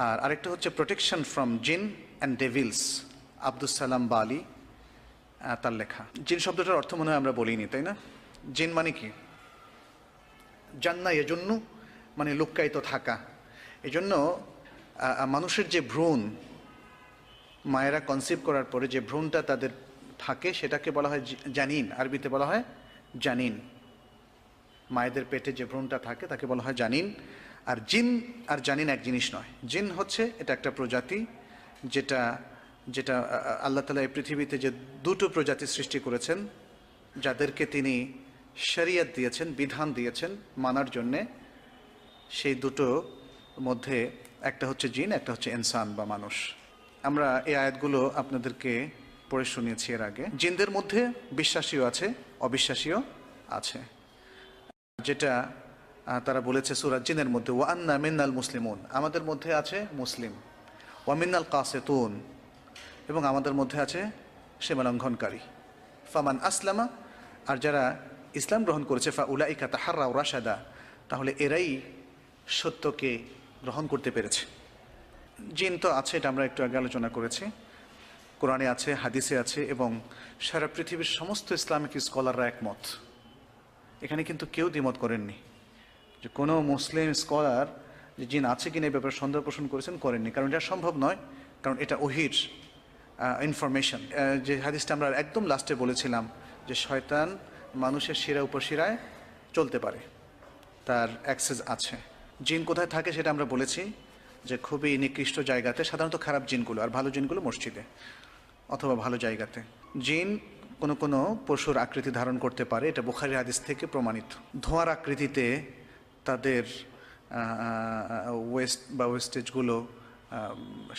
আর আরেকটা হচ্ছে প্রোটেকশন ফ্রম জিন অ্যান্ড ডেভিলস, আব্দুস সালাম বালি, তার লেখা। জিন শব্দটার অর্থ মনে হয় আমরা বলিনি, তাই না? জিন মানে কি? জান্না এজন্য মানে লুক্কায়িত থাকা। এজন্য মানুষের যে ভ্রূণ, মায়েরা কনসিভ করার পরে যে ভ্রূণটা তাদের থাকে সেটাকে বলা হয় জানিন, আরবিতে বলা হয় জানিন। মায়েদের পেটে যে ভ্রূণটা থাকে তাকে বলা হয় জানিন। আর জিন আর জানিন এক জিনিস নয়। জিন হচ্ছে এটা একটা প্রজাতি, যেটা যেটা আল্লাহ তাআলা এই পৃথিবীতে যে দুটো প্রজাতি সৃষ্টি করেছেন, যাদেরকে তিনি শরিয়ত দিয়েছেন, বিধান দিয়েছেন মানার জন্যে। সেই দুটো মধ্যে একটা হচ্ছে জিন, একটা হচ্ছে ইনসান বা মানুষ। আমরা এই আয়াতগুলো আপনাদেরকে পড়ে শুনিয়েছি এর আগে। জিনদের মধ্যে বিশ্বাসীও আছে, অবিশ্বাসীও আছে। যেটা তারা বলেছে সূরা জিনের মধ্যে, ওয়া আন্না মিন্নাল মুসলিমুন, আমাদের মধ্যে আছে মুসলিম, ওয়া মিন্নাল কাসিতুন, এবং আমাদের মধ্যে আছে সীমালঙ্ঘনকারী। ফামান আসলামা, আর যারা ইসলাম গ্রহণ করেছে, ফা উলাইকা তাহাররাউ রাশাদা, তাহলে এরাই সত্যকে গ্রহণ করতে পেরেছে। জিন তো আছে, এটা আমরা একটু আগে আলোচনা করেছি, কোরআনে আছে, হাদিসে আছে, এবং সারা পৃথিবীর সমস্ত ইসলামিক স্কলাররা একমত। এখানে কিন্তু কেউ দ্বিমত করেননি, যে কোনো মুসলিম স্কলার যে জিন আছে কিনা এই ব্যাপারে সন্দেহ পোষণ করেছেন, করেননি, কারণ এটা সম্ভব নয়, কারণ এটা ওহির ইনফরমেশন। যে হাদিসটা আমরা একদম লাস্টে বলেছিলাম, যে শয়তান মানুষের শিরা উপশিরায় চলতে পারে, তার অ্যাক্সেস আছে। জিন কোথায় থাকে সেটা আমরা বলেছি, যে খুবই নিকৃষ্ট জায়গাতে, সাধারণত খারাপ জিনগুলো, আর ভালো জিনগুলো মসজিদে অথবা ভালো জায়গাতে। জিন কোনো কোনো পশুর আকৃতি ধারণ করতে পারে, এটা বুখারী হাদিস থেকে প্রমাণিত। ধোঁয়ার আকৃতিতে তাদের ওয়েস্ট বা ওয়েস্টেজগুলো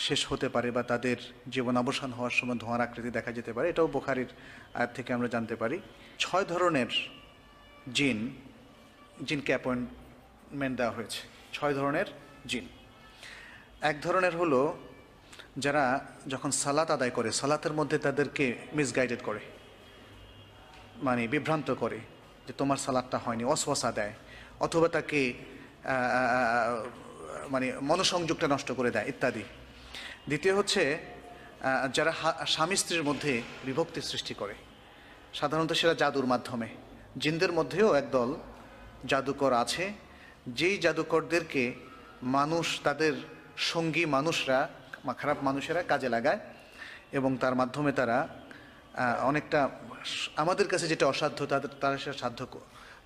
শেষ হতে পারে, বা তাদের জীবন অবসান হওয়ার সময় ধোঁয়ার আকৃতি দেখা যেতে পারে, এটাও বুখারীর আয়াত থেকে আমরা জানতে পারি। 6 ধরনের জিনকে অ্যাপয়েন্টমেন্ট দেওয়া হয়েছে, 6 ধরনের জিন। এক ধরনের হলো যারা যখন সালাত আদায় করে, সালাতের মধ্যে তাদেরকে মিসগাইডেড করে, মানে বিভ্রান্ত করে, যে তোমার সালাতটা হয়নি, ওয়াসওয়াসা দেয়, অথবা তাকে মানে মনোসংযোগটা নষ্ট করে দেয় ইত্যাদি। দ্বিতীয় হচ্ছে যারা স্বামী স্ত্রীর মধ্যে বিভক্তির সৃষ্টি করে, সাধারণত সেটা জাদুর মাধ্যমে। জিনদের মধ্যেও একদল জাদুকর আছে, যেই জাদুকরদেরকে মানুষ, তাদের সঙ্গী মানুষরা, খারাপ মানুষেরা কাজে লাগায়, এবং তার মাধ্যমে তারা অনেকটা আমাদের কাছে যেটা অসাধ্য তারা সেটা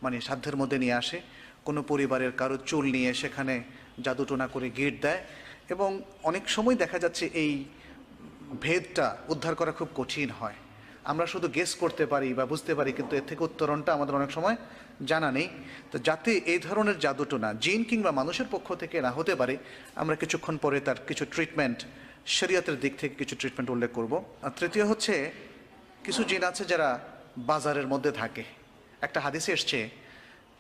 মানে সাধ্যের মধ্যে নিয়ে আসে। কোনো পরিবারের কারো চুল নিয়ে সেখানে জাদুটোনা করে গিট দেয়, এবং অনেক সময় দেখা যাচ্ছে এই ভেদটা উদ্ধার করা খুব কঠিন হয়। আমরা শুধু গেস করতে পারি বা বুঝতে পারি, কিন্তু এর থেকে উত্তরণটা আমাদের অনেক সময় জানা নেই। তো যাতে এই ধরনের জাদুটোনা জিন কিংবা মানুষের পক্ষ থেকে না হতে পারে, আমরা কিছুক্ষণ পরে তার কিছু ট্রিটমেন্ট, শরীয়তের দিক থেকে কিছু ট্রিটমেন্ট উল্লেখ করব। আর তৃতীয় হচ্ছে কিছু জিন আছে যারা বাজারের মধ্যে থাকে। একটা হাদিসে এসছে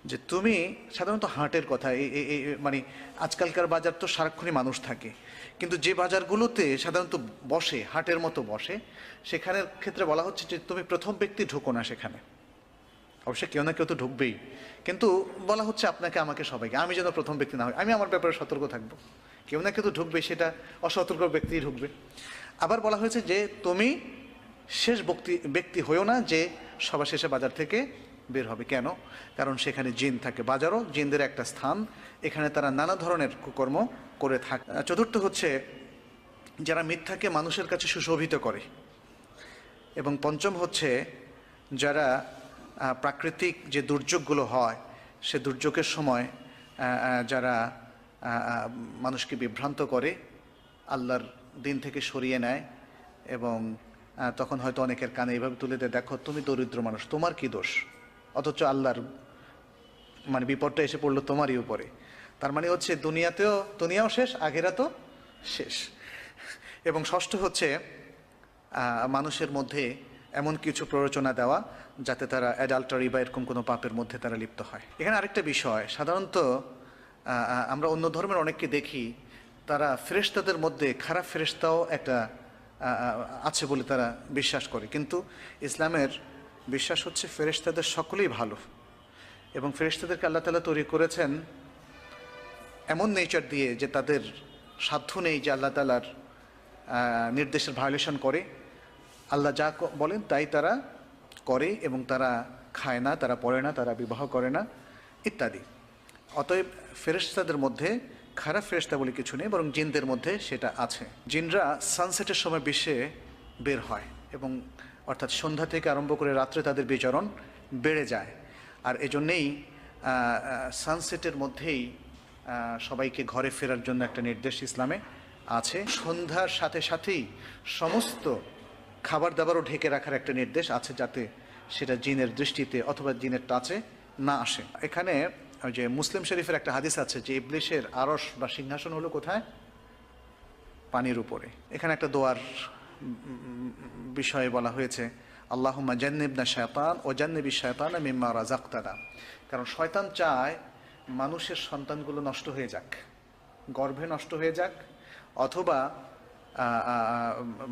যে তুমি সাধারণত হাটের কথা, মানে আজকালকার বাজার তো সারাক্ষণই মানুষ থাকে, কিন্তু যে বাজারগুলোতে সাধারণত বসে, হাটের মতো বসে, সেখানের ক্ষেত্রে বলা হচ্ছে যে তুমি প্রথম ব্যক্তি ঢুকো না সেখানে। অবশ্যই কেউ না কেউ তো ঢুকবেই, কিন্তু বলা হচ্ছে আপনাকে, আমাকে, সবাইকে, আমি যেন প্রথম ব্যক্তি না হই, আমি আমার ব্যাপারে সতর্ক থাকবো। কেউ না কেউ তো ঢুকবে, সেটা অসতর্ক ব্যক্তিই ঢুকবে। আবার বলা হয়েছে যে তুমি শেষ ব্যক্তি হইও না যে সবার শেষে বাজার থেকে বের হবে। কেন? কারণ সেখানে জিন থাকে। বাজারও জিনদের একটা স্থান, এখানে তারা নানা ধরনের কুকর্ম করে থাকে। চতুর্থ হচ্ছে যারা মিথ্যাকে মানুষের কাছে সুশোভিত করে, এবং পঞ্চম হচ্ছে যারা প্রাকৃতিক যে দুর্যোগগুলো হয় সে দুর্যোগের সময় যারা মানুষকে বিভ্রান্ত করে, আল্লাহর দিন থেকে সরিয়ে নেয় এবং তখন হয়তো অনেকের কানে এইভাবে তুলে দেয়, দেখো তুমি দরিদ্র মানুষ, তোমার কি দোষ, অথচ আল্লাহর মানে বিপদটা এসে পড়লো তোমারই উপরে। তার মানে হচ্ছে দুনিয়াও শেষ, আখিরাতও শেষ। এবং ষষ্ঠ হচ্ছে মানুষের মধ্যে এমন কিছু প্ররোচনা দেওয়া যাতে তারা অ্যাডাল্টারি বা এরকম কোনো পাপের মধ্যে তারা লিপ্ত হয়। এখানে আরেকটা বিষয়, সাধারণত আমরা অন্য ধর্মের অনেককে দেখি তারা ফেরেশতাদের মধ্যে খারাপ ফেরেশতাও একটা আছে বলে তারা বিশ্বাস করে, কিন্তু ইসলামের বিশ্বাস হচ্ছে ফেরেশতাদের সকলেই ভালো এবং ফেরেশতাদেরকে আল্লাহ তাআলা তৈরি করেছেন এমন নেচার দিয়ে যে তাদের সাধ্য নেই যে আল্লাহ তাআলার নির্দেশের ভায়োলেশন করে। আল্লাহ যা বলেন তাই তারা করে এবং তারা খায় না, তারা পড়ে না, তারা বিবাহ করে না ইত্যাদি। অতএব ফেরেশতাদের মধ্যে খারাপ ফেরেশতা বলে কিছু নেই, বরং জিনদের মধ্যে সেটা আছে। জিনরা সানসেটের সময় বিশ্বে বের হয় এবং অর্থাৎ সন্ধ্যা থেকে আরম্ভ করে রাত্রে তাদের বিচরণ বেড়ে যায়। আর এজন্যেই সানসেটের মধ্যেই সবাইকে ঘরে ফেরার জন্য একটা নির্দেশ ইসলামে আছে। সন্ধ্যার সাথে সাথেই সমস্ত খাবার দাবারও ঢেকে রাখার একটা নির্দেশ আছে যাতে সেটা জিনের দৃষ্টিতে অথবা জিনের টাচে না আসে। এখানে ওই যে মুসলিম শরীফের একটা হাদিস আছে যে ইবলিশের আরশ বা সিংহাসন হলো কোথায়? পানির উপরে। এখানে একটা দোয়ার বিষয়ে বলা হয়েছে, আল্লাহুম্মা জান্নিবনা শায়তান ও জান্নিবি শায়তানা মিম্মা রাযাকতানা। কারণ শয়তান চায় মানুষের সন্তানগুলো নষ্ট হয়ে যাক, গর্ভে নষ্ট হয়ে যাক, অথবা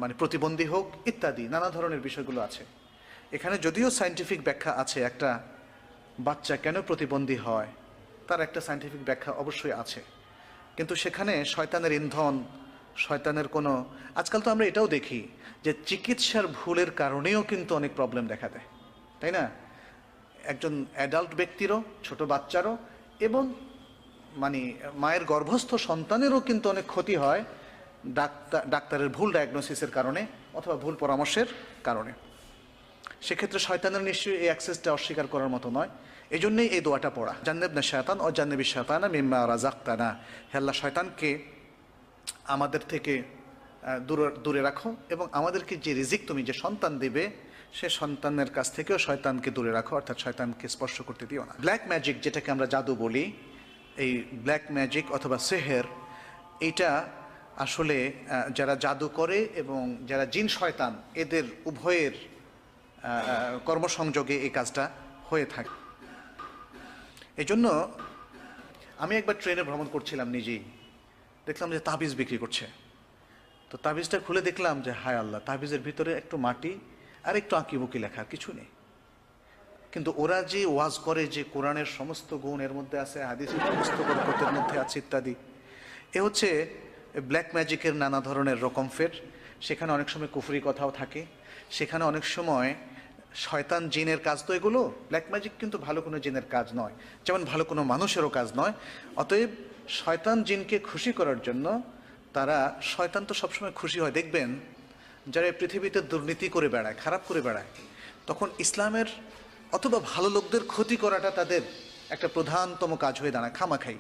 মানে প্রতিবন্ধী হোক ইত্যাদি নানা ধরনের বিষয়গুলো আছে। এখানে যদিও সায়েন্টিফিক ব্যাখ্যা আছে, একটা বাচ্চা কেন প্রতিবন্ধী হয় তার একটা সায়েন্টিফিক ব্যাখ্যা অবশ্যই আছে, কিন্তু সেখানে শয়তানের ইন্ধন, শয়তানের কোনো, আজকাল তো আমরা এটাও দেখি যে চিকিৎসার ভুলের কারণেও কিন্তু অনেক প্রবলেম দেখা দেয়, তাই না? একজন অ্যাডাল্ট ব্যক্তিরও, ছোট বাচ্চারও এবং মানে মায়ের গর্ভস্থ সন্তানেরও কিন্তু অনেক ক্ষতি হয় ডাক্তারের ভুল ডায়াগনোসিসের কারণে অথবা ভুল পরামর্শের কারণে। সেক্ষেত্রে শয়তানের নিশ্চয়ই এই অ্যাক্সেসটা অস্বীকার করার মতো নয়। এই জন্যই এই দোয়াটা পড়া, জান্নিবনা শায়তান ও জান্নিবি শায়তানা মিম্মা রাযাকতানা। হে আল্লাহ, শয়তানকে আমাদের থেকে দূরে রাখো এবং আমাদেরকে যে রিজিক তুমি যে সন্তান দিবে সে সন্তানের কাছ থেকেও শয়তানকে দূরে রাখো, অর্থাৎ শয়তানকে স্পর্শ করতে দিও না। ব্ল্যাক ম্যাজিক, যেটাকে আমরা জাদু বলি, এই ব্ল্যাক ম্যাজিক অথবা সেহের, এইটা আসলে যারা জাদু করে এবং যারা জিন শয়তান এদের উভয়ের কর্মসংযোগে এই কাজটা হয়ে থাকে। এই জন্য আমি একবার ট্রেনে ভ্রমণ করছিলাম, নিজেই দেখলাম যে তাবিজ বিক্রি করছে। তো তাবিজটা খুলে দেখলাম যে হায় আল্লাহ, তাবিজের ভিতরে একটু মাটি আর একটু আঁকিবুকি লেখা, কিছু নেই। কিন্তু ওরা যে ওয়াজ করে যে কোরআনের সমস্ত গুণ এর মধ্যে আছে, হাদিসের সমস্ত বরকতের মধ্যে আছে ইত্যাদি, এ হচ্ছে ব্ল্যাক ম্যাজিকের নানা ধরনের রকম ফের। সেখানে অনেক সময় কুফরি কথাও থাকে, সেখানে অনেক সময় শয়তান জিনের কাজ। তো এগুলো ব্ল্যাক ম্যাজিক কিন্তু ভালো কোনো জিনের কাজ নয়, যেমন ভালো কোনো মানুষেরও কাজ নয়। অতএব শয়তান জিনকে খুশি করার জন্য তারা, শয়তান তো সবসময় খুশি হয়, দেখবেন যারা এই পৃথিবীতে দুর্নীতি করে বেড়ায়, খারাপ করে বেড়ায়, তখন ইসলামের অথবা ভালো লোকদের ক্ষতি করাটা তাদের একটা প্রধানতম কাজ হয়ে দাঁড়ায়। খামাখাই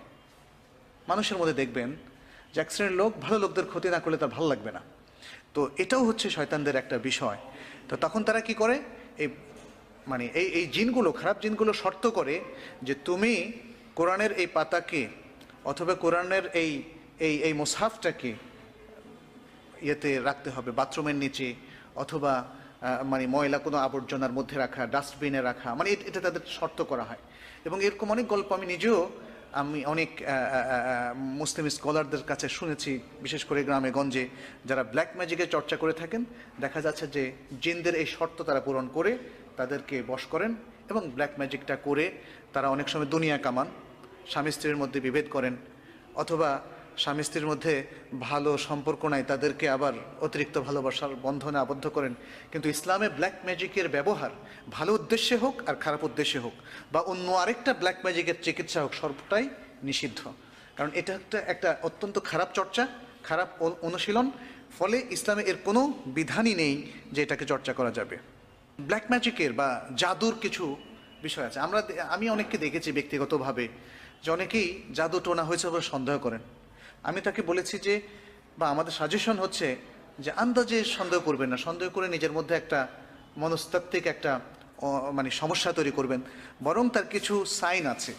মানুষের মধ্যে দেখবেন যে এক শ্রেণীর লোক ভালো লোকদের ক্ষতি না করলে তার ভালো লাগবে না। তো এটাও হচ্ছে শয়তানদের একটা বিষয়। তো তখন তারা কি করে, এই মানে এই জিনগুলো, খারাপ জিনগুলো শর্ত করে যে তুমি কোরআনের এই পাতাকে অথবা কোরআনের এই মুসহাফটাকে ইয়েতে রাখতে হবে, বাথরুমের নিচে অথবা মানে ময়লা কোনো আবর্জনার মধ্যে রাখা, ডাস্টবিনে রাখা, মানে এটা তাদের শর্ত করা হয়। এবং এরকম অনেক গল্প আমি অনেক মুসলিম স্কলারদের কাছে শুনেছি, বিশেষ করে গ্রামে গঞ্জে যারা ব্ল্যাক ম্যাজিকের চর্চা করে থাকেন। দেখা যাচ্ছে যে জিনদের এই শর্ত তারা পূরণ করে তাদেরকে বশ করেন এবং ব্ল্যাক ম্যাজিকটা করে তারা অনেক সময় দুনিয়া কামান, স্বামী স্ত্রীর মধ্যে বিভেদ করেন, অথবা স্বামী স্ত্রীর মধ্যে ভালো সম্পর্ক নাই, তাদেরকে আবার অতিরিক্ত ভালোবাসার বন্ধনে আবদ্ধ করেন। কিন্তু ইসলামে ব্ল্যাক ম্যাজিকের ব্যবহার ভালো উদ্দেশ্যে হোক আর খারাপ উদ্দেশ্যে হোক, বা অন্য আরেকটা ব্ল্যাক ম্যাজিকের চিকিৎসা হোক, সবটাই নিষিদ্ধ। কারণ এটা একটা অত্যন্ত খারাপ চর্চা, খারাপ অনুশীলন। ফলে ইসলামে এর কোনো বিধানই নেই যে এটাকে চর্চা করা যাবে। ব্ল্যাক ম্যাজিকের বা জাদুর কিছু বিষয় আছে। আমি অনেককে দেখেছি ব্যক্তিগতভাবে যে অনেকেই জাদু টোনা হয়েছে বলে সন্দেহ করেন। আমি তাকে বলেছি যে, বা আমাদের সাজেশন হচ্ছে যে আন্দাজে সন্দেহ করবেন না, সন্দেহ করে নিজের মধ্যে একটা মনস্তাত্ত্বিক একটা মানে সমস্যা তৈরি করবেন। বরং তার কিছু সাইন আছে,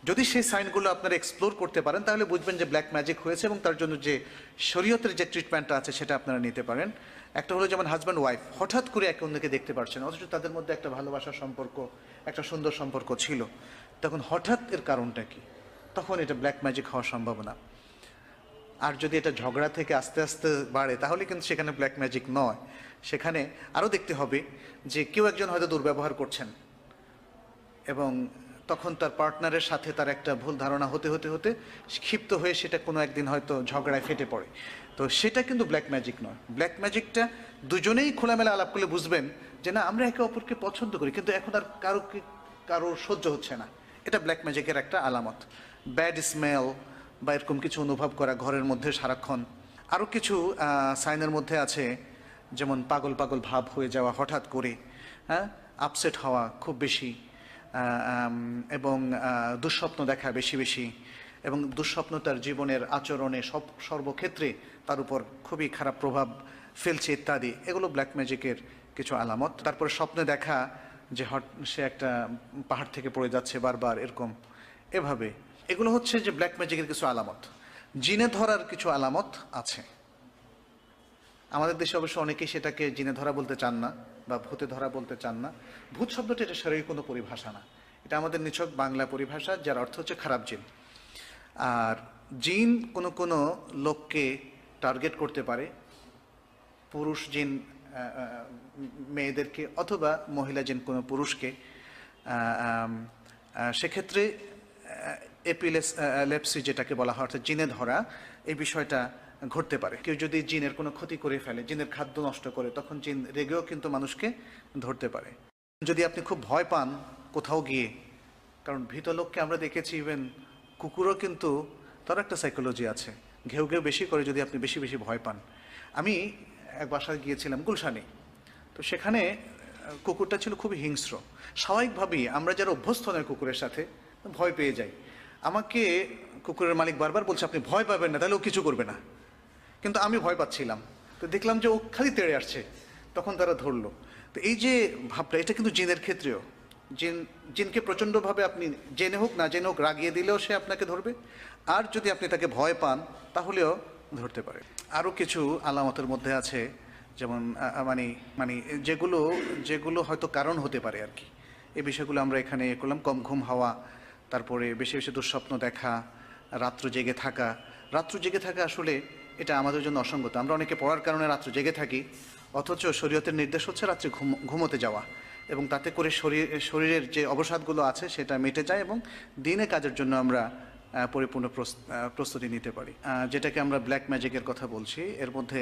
যদি সেই সাইনগুলো আপনারা এক্সপ্লোর করতে পারেন তাহলে বুঝবেন যে ব্ল্যাক ম্যাজিক হয়েছে, এবং তার জন্য যে শরীয়তের যে ট্রিটমেন্টটা আছে সেটা আপনারা নিতে পারেন। একটা হলো যেমন হাজব্যান্ড ওয়াইফ হঠাৎ করে একে অন্যকে দেখতে পারছেন, অথচ তাদের মধ্যে একটা ভালোবাসার সম্পর্ক, একটা সুন্দর সম্পর্ক ছিল, তখন হঠাৎ এর কারণটা কি? তখন এটা ব্ল্যাক ম্যাজিক হওয়ার সম্ভাবনা। আর যদি এটা ঝগড়া থেকে আস্তে আস্তে বাড়ে তাহলে কিন্তু সেখানে ব্ল্যাক ম্যাজিক নয়। সেখানে আরও দেখতে হবে যে কেউ একজন হয়তো দুর্ব্যবহার করছেন, এবং তখন তার পার্টনারের সাথে তার একটা ভুল ধারণা হতে হতে হতে ক্ষিপ্ত হয়ে সেটা কোনো একদিন হয়তো ঝগড়ায় ফেটে পড়ে। তো সেটা কিন্তু ব্ল্যাক ম্যাজিক নয়। ব্ল্যাক ম্যাজিকটা দুজনেই খোলামেলা আলাপ করলে বুঝবেন যে না, আমরা একে অপরকে পছন্দ করি, কিন্তু এখন আর কারো সহ্য হচ্ছে না। এটা ব্ল্যাক ম্যাজিকের একটা আলামত। ব্যাড স্মেল বা এরকম কিছু অনুভব করা ঘরের মধ্যে সারাক্ষণ। আরও কিছু সাইনের মধ্যে আছে, যেমন পাগল পাগল ভাব হয়ে যাওয়া হঠাৎ করে, হ্যাঁ, আপসেট হওয়া খুব বেশি, এবং দুঃস্বপ্ন দেখা বেশি বেশি, এবং দুঃস্বপ্ন তার জীবনের আচরণে সর্বক্ষেত্রে তার উপর খুবই খারাপ প্রভাব ফেলছে ইত্যাদি। এগুলো ব্ল্যাক ম্যাজিকের কিছু আলামত। তারপরে স্বপ্নে দেখা যে সে একটা পাহাড় থেকে পড়ে যাচ্ছে বারবার, এরকম এভাবে। এগুলো হচ্ছে যে ব্ল্যাক ম্যাজিকের কিছু আলামত। জিনে ধরার কিছু আলামত আছে। আমাদের দেশে অবশ্য অনেকেই সেটাকে জিনে ধরা বলতে চান না বা ভূতে ধরা বলতে চান না। ভূত শব্দটা এটা শারীরিক কোনো পরিভাষা না, এটা আমাদের নিছক বাংলা পরিভাষা, যার অর্থ হচ্ছে খারাপ জিন। আর জিন কোনো কোনো লোককে টার্গেট করতে পারে, পুরুষ জিন মেয়েদেরকে, অথবা মহিলা জিন কোনো পুরুষকে। সেক্ষেত্রে এপিলেপসি যেটাকে বলা হয়, অর্থাৎ জিনে ধরা, এই বিষয়টা ঘটতে পারে। কেউ যদি জিনের কোনো ক্ষতি করে ফেলে, জিনের খাদ্য নষ্ট করে, তখন জিন রেগেও কিন্তু মানুষকে ধরতে পারে। যদি আপনি খুব ভয় পান কোথাও গিয়ে, কারণ ভীত লোককে আমরা দেখেছি, ইভেন কুকুরও কিন্তু তার একটা সাইকোলজি আছে, ঘেউ ঘেউ বেশি করে যদি আপনি বেশি বেশি ভয় পান। আমি এক বাসায় গিয়েছিলাম গুলশানে, তো সেখানে কুকুরটা ছিল খুবই হিংস্র। স্বাভাবিকভাবেই আমরা যারা অভ্যস্ত নয় কুকুরের সাথে, ভয় পেয়ে যাই। আমাকে কুকুরের মালিক বারবার বলছে আপনি ভয় পাবেন না, তাহলে ও কিছু করবে না। কিন্তু আমি ভয় পাচ্ছিলাম, তো দেখলাম যে ও খালি তেড়ে আসছে, তখন তারা ধরলো। তো এই যে ভাবটা, এটা কিন্তু জিনের ক্ষেত্রেও। জিনকে প্রচণ্ডভাবে আপনি জেনে হোক না জেনে হোক রাগিয়ে দিলেও সে আপনাকে ধরবে, আর যদি আপনি তাকে ভয় পান তাহলেও ধরতে পারে। আরও কিছু আলামতের মধ্যে আছে, যেমন মানে মানে যেগুলো যেগুলো হয়তো কারণ হতে পারে আর কি। এই বিষয়গুলো আমরা এখানে করলাম। কম ঘুম হওয়া, তারপরে বেশি বেশি দুঃস্বপ্ন দেখা, রাত্র জেগে থাকা। রাত্র জেগে থাকা আসলে এটা আমাদের জন্য অসঙ্গত। আমরা অনেকে পড়ার কারণে রাত্র জেগে থাকি, অথচ শরীয়তের নির্দেশ হচ্ছে রাত্রে ঘুমোতে যাওয়া, এবং তাতে করে শরীরের যে অবসাদগুলো আছে সেটা মিটে যায়, এবং দিনে কাজের জন্য আমরা পরিপূর্ণ প্রস্তুতি নিতে পারি। যেটাকে আমরা ব্ল্যাক ম্যাজিকের কথা বলছি, এর মধ্যে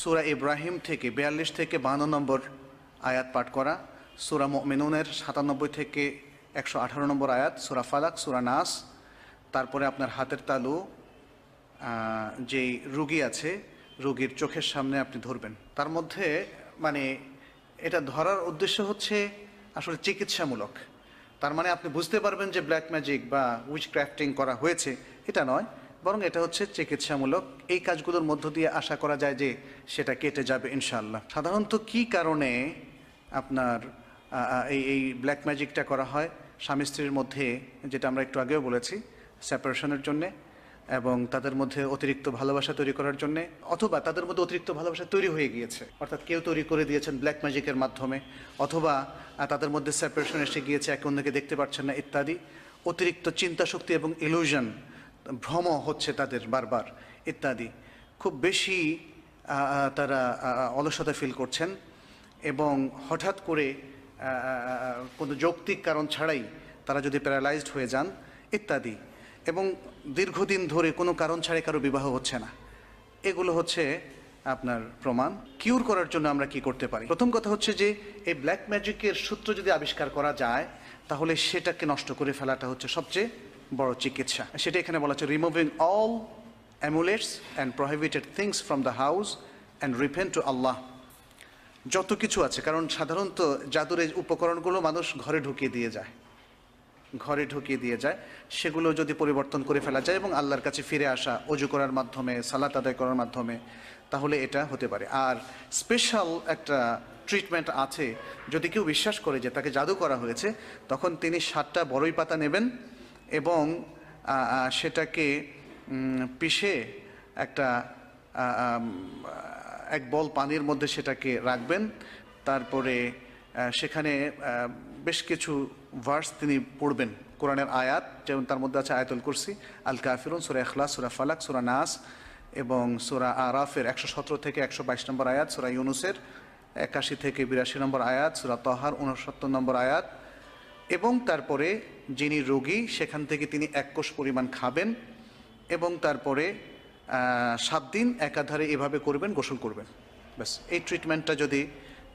সূরা ইব্রাহিম থেকে 42 থেকে 52 নম্বর আয়াত পাঠ করা, সূরা মুমিনুনের 97 থেকে 118 নম্বর আয়াত, সূরা ফালাক, সূরা নাস, তারপরে আপনার হাতের তালু যেই রুগী আছে, রুগীর চোখের সামনে আপনি ধরবেন। তার মধ্যে মানে এটা ধরার উদ্দেশ্য হচ্ছে আসলে চিকিৎসামূলক। তার মানে আপনি বুঝতে পারবেন যে ব্ল্যাক ম্যাজিক বা উইচ ক্রাফটিং করা হয়েছে, এটা নয়, বরং এটা হচ্ছে চিকিৎসামূলক। এই কাজগুলোর মধ্য দিয়ে আশা করা যায় যে সেটা কেটে যাবে ইনশাআল্লাহ। সাধারণত কি কারণে আপনার এই ব্ল্যাক ম্যাজিকটা করা হয়? স্বামী স্ত্রীর মধ্যে, যেটা আমরা একটু আগেও বলেছি, সেপারেশনের জন্যে, এবং তাদের মধ্যে অতিরিক্ত ভালোবাসা তৈরি করার জন্যে, অথবা তাদের মধ্যে অতিরিক্ত ভালোবাসা তৈরি হয়ে গিয়েছে, অর্থাৎ কেউ তৈরি করে দিয়েছেন ব্ল্যাক ম্যাজিকের মাধ্যমে, অথবা তাদের মধ্যে সেপারেশন এসে গিয়েছে, একে অন্যকে দেখতে পাচ্ছেন না ইত্যাদি। অতিরিক্ত চিন্তা শক্তি এবং ইলিউশন, ভ্রম হচ্ছে তাদের বারবার ইত্যাদি। খুব বেশি তারা অলসতা ফিল করছেন, এবং হঠাৎ করে কোনো যৌক্তিক কারণ ছাড়াই তারা যদি প্যারালাইজড হয়ে যান ইত্যাদি, এবং দীর্ঘদিন ধরে কোনো কারণ ছাড়াই কারো বিবাহ হচ্ছে না। এগুলো হচ্ছে আপনার প্রমাণ। কিউর করার জন্য আমরা কি করতে পারি? প্রথম কথা হচ্ছে যে এই ব্ল্যাক ম্যাজিকের সূত্র যদি আবিষ্কার করা যায়, তাহলে সেটাকে নষ্ট করে ফেলাটা হচ্ছে সবচেয়ে বড় চিকিৎসা। সেটা এখানে বলা হচ্ছে removing all amulets and prohibited things from the house and repent to Allah. যত কিছু আছে, কারণ সাধারণত জাদুর এই উপকরণগুলো মানুষ ঘরে ঢুকিয়ে দিয়ে যায়, ঘরে ঢুকিয়ে দিয়ে যায়, সেগুলো যদি পরিবর্তন করে ফেলা যায় এবং আল্লাহর কাছে ফিরে আসা অজু করার মাধ্যমে, সালাত আদায় করার মাধ্যমে, তাহলে এটা হতে পারে। আর স্পেশাল একটা ট্রিটমেন্ট আছে, যদি কেউ বিশ্বাস করে যে তাকে জাদু করা হয়েছে, তখন তিনি 7টা বড়ই পাতা নেবেন এবং সেটাকে পিষে একটা এক বল পানির মধ্যে সেটাকে রাখবেন। তারপরে সেখানে বেশ কিছু ভার্স তিনি পড়বেন, কোরআনের আয়াত, যেমন তার মধ্যে আছে আয়াতুল কুরসি, আল কাফিরুন, সূরা ইখলাস, সূরা ফালাক, সূরা নাস এবং সূরা আরাফের 117 থেকে 122 নম্বর আয়াত, সূরা ইউনুসের 81 থেকে 82 নম্বর আয়াত, সূরা তাহার 69 নম্বর আয়াত। এবং তারপরে যিনি রোগী সেখান থেকে তিনি 1 কোষ পরিমাণ খাবেন এবং তারপরে 7 দিন একাধারে এভাবে করবেন, গোসল করবেন। ব্যাস, এই ট্রিটমেন্টটা যদি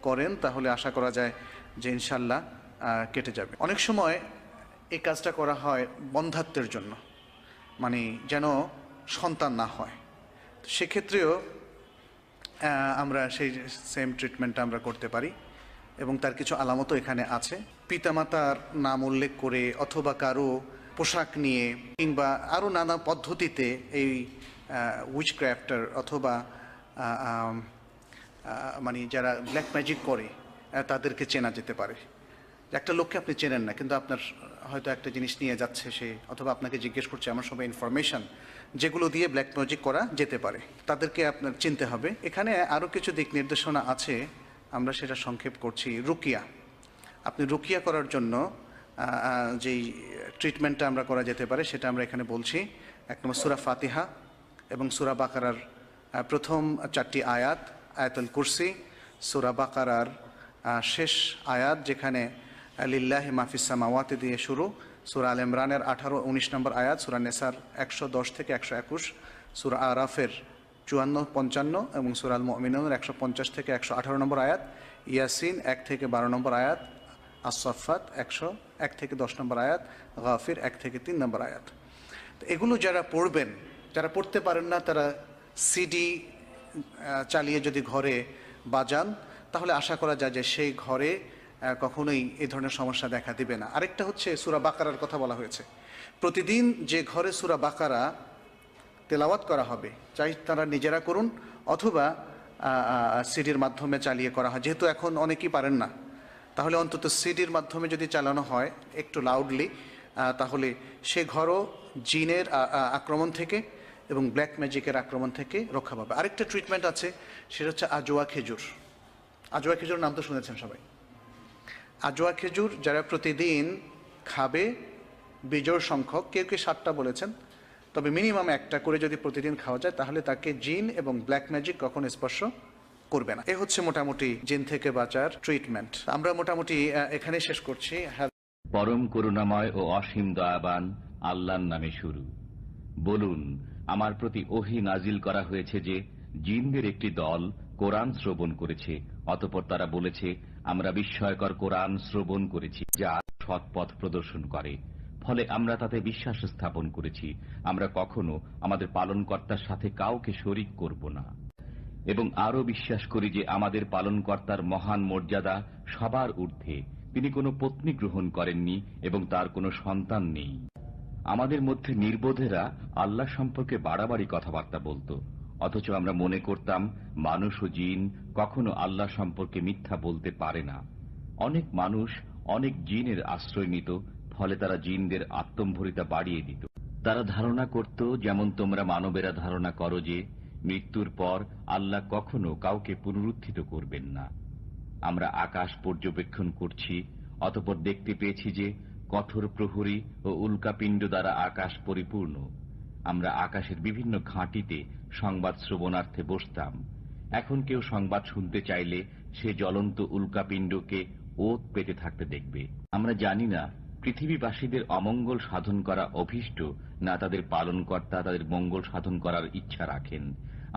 করেন তাহলে আশা করা যায় যে ইনশাল্লাহ কেটে যাবে। অনেক সময় এই কাজটা করা হয় বন্ধ্যাত্বের জন্য, মানে যেন সন্তান না হয়। সেক্ষেত্রেও আমরা সেই সেম ট্রিটমেন্টটা আমরা করতে পারি এবং তার কিছু আলামতও এখানে আছে। পিতামাতার নাম উল্লেখ করে অথবা কারো পোশাক নিয়ে কিংবা আরও নানা পদ্ধতিতে এই উইচক্রাফটার অথবা মানে যারা ব্ল্যাক ম্যাজিক করে তাদেরকে চেনা যেতে পারে। একটা লোককে আপনি চেনেন না, কিন্তু আপনার হয়তো একটা জিনিস নিয়ে যাচ্ছে সে, অথবা আপনাকে জিজ্ঞেস করছে, এমন সব ইনফরমেশন যেগুলো দিয়ে ব্ল্যাক ম্যাজিক করা যেতে পারে, তাদেরকে আপনার চিনতে হবে। এখানে আরও কিছু দিক নির্দেশনা আছে, আমরা সেটা সংক্ষেপ করছি। রুকিয়া, আপনি রুকিয়া করার জন্য যেই ট্রিটমেন্টটা আমরা করা যেতে পারে সেটা আমরা এখানে বলছি। 1 নম্বর সূরা ফাতিহা এবং সূরা বাকারার প্রথম 4টি আয়াত, আয়াতুল কুরসি, সূরা বাকারার শেষ আয়াত যেখানে লিল্লাহি মাফিস সামাওয়াতি দিয়ে শুরু, সূরা আল ইমরানের 18-19 নম্বর আয়াত, সূরা নেসার 110 থেকে 121, সূরা আরাফের 54-55 এবং সূরা আল মুমিনুনের 150 থেকে 118 নম্বর আয়াত, ইয়াসিন 1 থেকে 12 নম্বর আয়াত, আস-সাফফাত 101 থেকে 10 নম্বর আয়াত, গাফির 1 থেকে 3 নম্বর আয়াত। তো এগুলো যারা পড়বেন, যারা পড়তে পারেন না, তারা সিডি চালিয়ে যদি ঘরে বাজান তাহলে আশা করা যায় যে সেই ঘরে কখনোই এই ধরনের সমস্যা দেখা দিবে না। আরেকটা হচ্ছে সূরা বাকারার কথা বলা হয়েছে। প্রতিদিন যে ঘরে সূরা বাকারা তেলাওয়াত করা হবে, চাই তারা নিজেরা করুন অথবা সিডির মাধ্যমে চালিয়ে করা হয়, যেহেতু এখন অনেকেই পারেন না, তাহলে অন্তত সিডির মাধ্যমে যদি চালানো হয় একটু লাউডলি, তাহলে সে ঘরও জিনের আক্রমণ থেকে এবং ব্ল্যাক ম্যাজিকের আক্রমণ থেকে রক্ষা পাবে। আরেকটা ট্রিটমেন্ট আছে, সেটা হচ্ছে আজোয়া খেজুর। আজোয়া খেজুর নাম তো শুনেছেন সবাই। আজোয়া খেজুর যারা প্রতিদিন খাবে, বিজোড় সংখ্যক, কেউ কেউ 7টা বলেছেন, তবে মিনিমাম 1টা করে যদি প্রতিদিন খাওয়া যায় তাহলে তাকে জিন এবং ব্ল্যাক ম্যাজিক কখনো স্পর্শ করবে না। এ হচ্ছে মোটামুটি জিন থেকে বাঁচার ট্রিটমেন্ট। আমরা মোটামুটি এখানে শেষ করছি। পরম করুণাময় ও অসীম দয়াবান আল্লাহর নামে শুরু। বলুন, আমার প্রতি ওহী নাজিল করা হয়েছে যে জিনদের একটি দল কোরআন শ্রবণ করেছে, অতঃপর তারা বলেছে, আমরা বিস্ময়কর কোরআন শ্রবণ করেছি যা সৎ পথ প্রদর্শন করে, ফলে আমরা তাতে বিশ্বাস স্থাপন করেছি। আমরা কখনো আমাদের পালনকর্তার সাথে কাউকে শরীক করব না এবং আরো বিশ্বাস করি যে আমাদের পালনকর্তার মহান মর্যাদা সবার ঊর্ধ্বে। তিনি কোনো পত্নী গ্রহণ করেননি এবং তার কোনো সন্তান নেই। আমাদের মধ্যে নির্বোধেরা আল্লাহ সম্পর্কে বাড়াবাড়ি কথাবার্তা বলতো, অথচ আমরা মনে করতাম মানুষ ও জিন কখনো আল্লাহ সম্পর্কে মিথ্যা বলতে পারে না। অনেক মানুষ অনেক জিনের আশ্রয় নিত, ফলে তারা জিনদের আত্মম্ভরিতা বাড়িয়ে দিত। তারা ধারণা করত, যেমন তোমরা মানবেরা ধারণা করো, যে মৃত্যুর পর আল্লাহ কখনো কাউকে পুনরুত্থিত করবেন না। আমরা আকাশ পর্যবেক্ষণ করছি, অতঃপর দেখতে পেয়েছি যে কঠোর প্রহরী ও উল্কাপিণ্ড দ্বারা আকাশ পরিপূর্ণ। আমরা আকাশের বিভিন্ন ঘাঁটিতে সংবাদ শ্রবণার্থে বসতাম। এখন কেউ সংবাদ শুনতে চাইলে সে জ্বলন্ত উল্কাপিণ্ডকে ওত পেতে থাকতে দেখবে। আমরা জানি না পৃথিবীবাসীদের অমঙ্গল সাধন করা অভীষ্ট, না তাদের পালনকর্তা তাদের মঙ্গল সাধন করার ইচ্ছা রাখেন।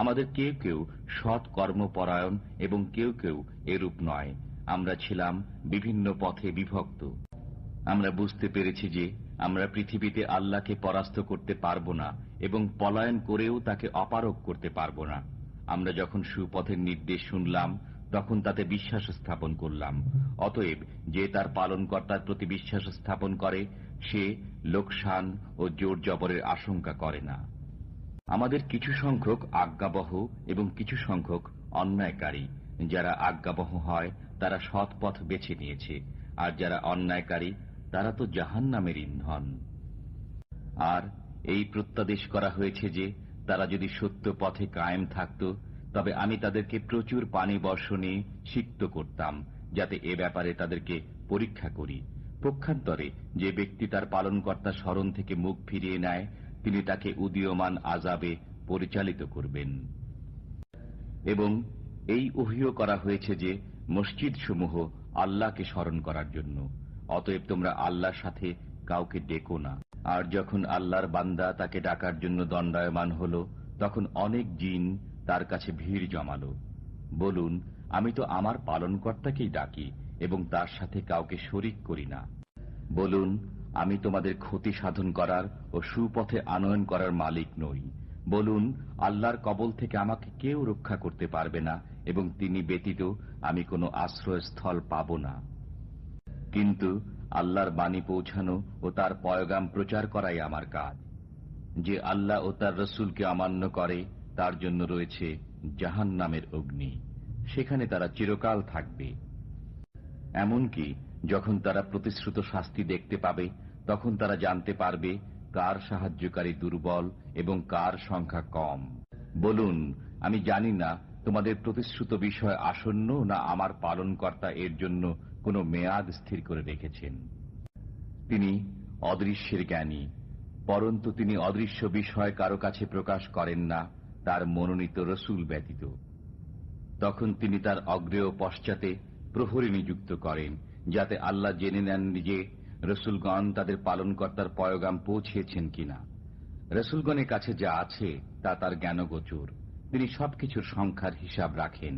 আমাদের কেউ কেউ সৎ কর্মপরায়ণ এবং কেউ কেউ এরূপ নয়। আমরা ছিলাম বিভিন্ন পথে বিভক্ত। আমরা বুঝতে পেরেছি যে আমরা পৃথিবীতে আল্লাহকে পরাস্ত করতে পারব না এবং পলায়ন করেও তাকে অপারগ করতে পারব না। আমরা যখন সুপথের নির্দেশ শুনলাম তখন তাতে বিশ্বাস স্থাপন করলাম। অতএব যে তার পালনকর্তার প্রতি বিশ্বাস স্থাপন করে সে লোকসান ও জোর জবরের আশঙ্কা করে না। আমাদের কিছু সংখ্যক আজ্ঞাবহ এবং কিছু সংখ্যক অন্যায়কারী। যারা আজ্ঞাবহ হয় তারা সৎ পথ বেছে নিয়েছে, আর যারা অন্যায়কারী তারা তো জাহান্নামের ইন্ধন। আর এই প্রত্যাদেশ করা হয়েছে যে তারা যদি সত্য পথে কায়েম থাকত, তবে আমি তাদেরকে প্রচুর পানি বর্ষণে সিক্ত করতাম, যাতে এ ব্যাপারে তাদেরকে পরীক্ষা করি। পক্ষান্তরে যে ব্যক্তি তার পালনকর্তার স্মরণ থেকে মুখ ফিরিয়ে নেয়, তিনি তাকে উদীয়মান আযাবে পরিচালিত করবেন। এবং এই ওহীও করা হয়েছে যে মসজিদ সমূহ আল্লাহকে স্মরণ করার জন্য, অতএব তোমরা আল্লাহর সাথে কাউকে ডেকো না। আর যখন আল্লাহর বান্দা তাকে ডাকার জন্য দণ্ডায়মান হল, তখন অনেক জিন তার কাছে ভিড় জমালো। বলুন, আমি তো আমার পালনকর্তাকেই ডাকি এবং তার সাথে কাউকে শরীক করি না। বলুন, আমি তোমাদের ক্ষতি সাধন করার ও সুপথে আনয়ন করার মালিক নই। বলুন, আল্লাহর কবল থেকে আমাকে কেউ রক্ষা করতে পারবে না এবং তিনি ব্যতীত আমি কোনো আশ্রয়স্থল পাব না। কিন্তু আল্লাহর বাণী পৌঁছানো ও তার পয়গাম প্রচার করাই আমার কাজ। যে আল্লাহ ও তার রসুলকে অমান্য করে তার জন্য রয়েছে জাহান্নামের অগ্নি, সেখানে তারা চিরকাল থাকবে। এমনকি যখন তারা প্রতিশ্রুত শাস্তি দেখতে পাবে, তখন তারা জানতে পারবে কার সাহায্যকারী দুর্বল এবং কার সংখ্যা কম। বলুন, আমি জানি না তোমাদের প্রতিশ্রুত বিষয় আসন্ন, না আমার পালনকর্তা এর জন্য কোনো মেয়াদ স্থির করে রেখেছেন। তিনি অদৃশ্যের জ্ঞানী, পরন্তু তিনি অদৃশ্য বিষয় কারো কাছে প্রকাশ করেন না তার মনোনীত রসুল ব্যতীত। তখন তিনি তার অগ্রে ও পশ্চাতে প্রহরী নিযুক্ত করেন, যাতে আল্লাহ জেনে নেন যে রসুলগণ তাদের পালনকর্তার পয়গাম পৌঁছিয়েছেন কিনা। রসুলগণের কাছে যা আছে তা তার জ্ঞানগোচর। তিনি সবকিছুর সংখ্যার হিসাব রাখেন।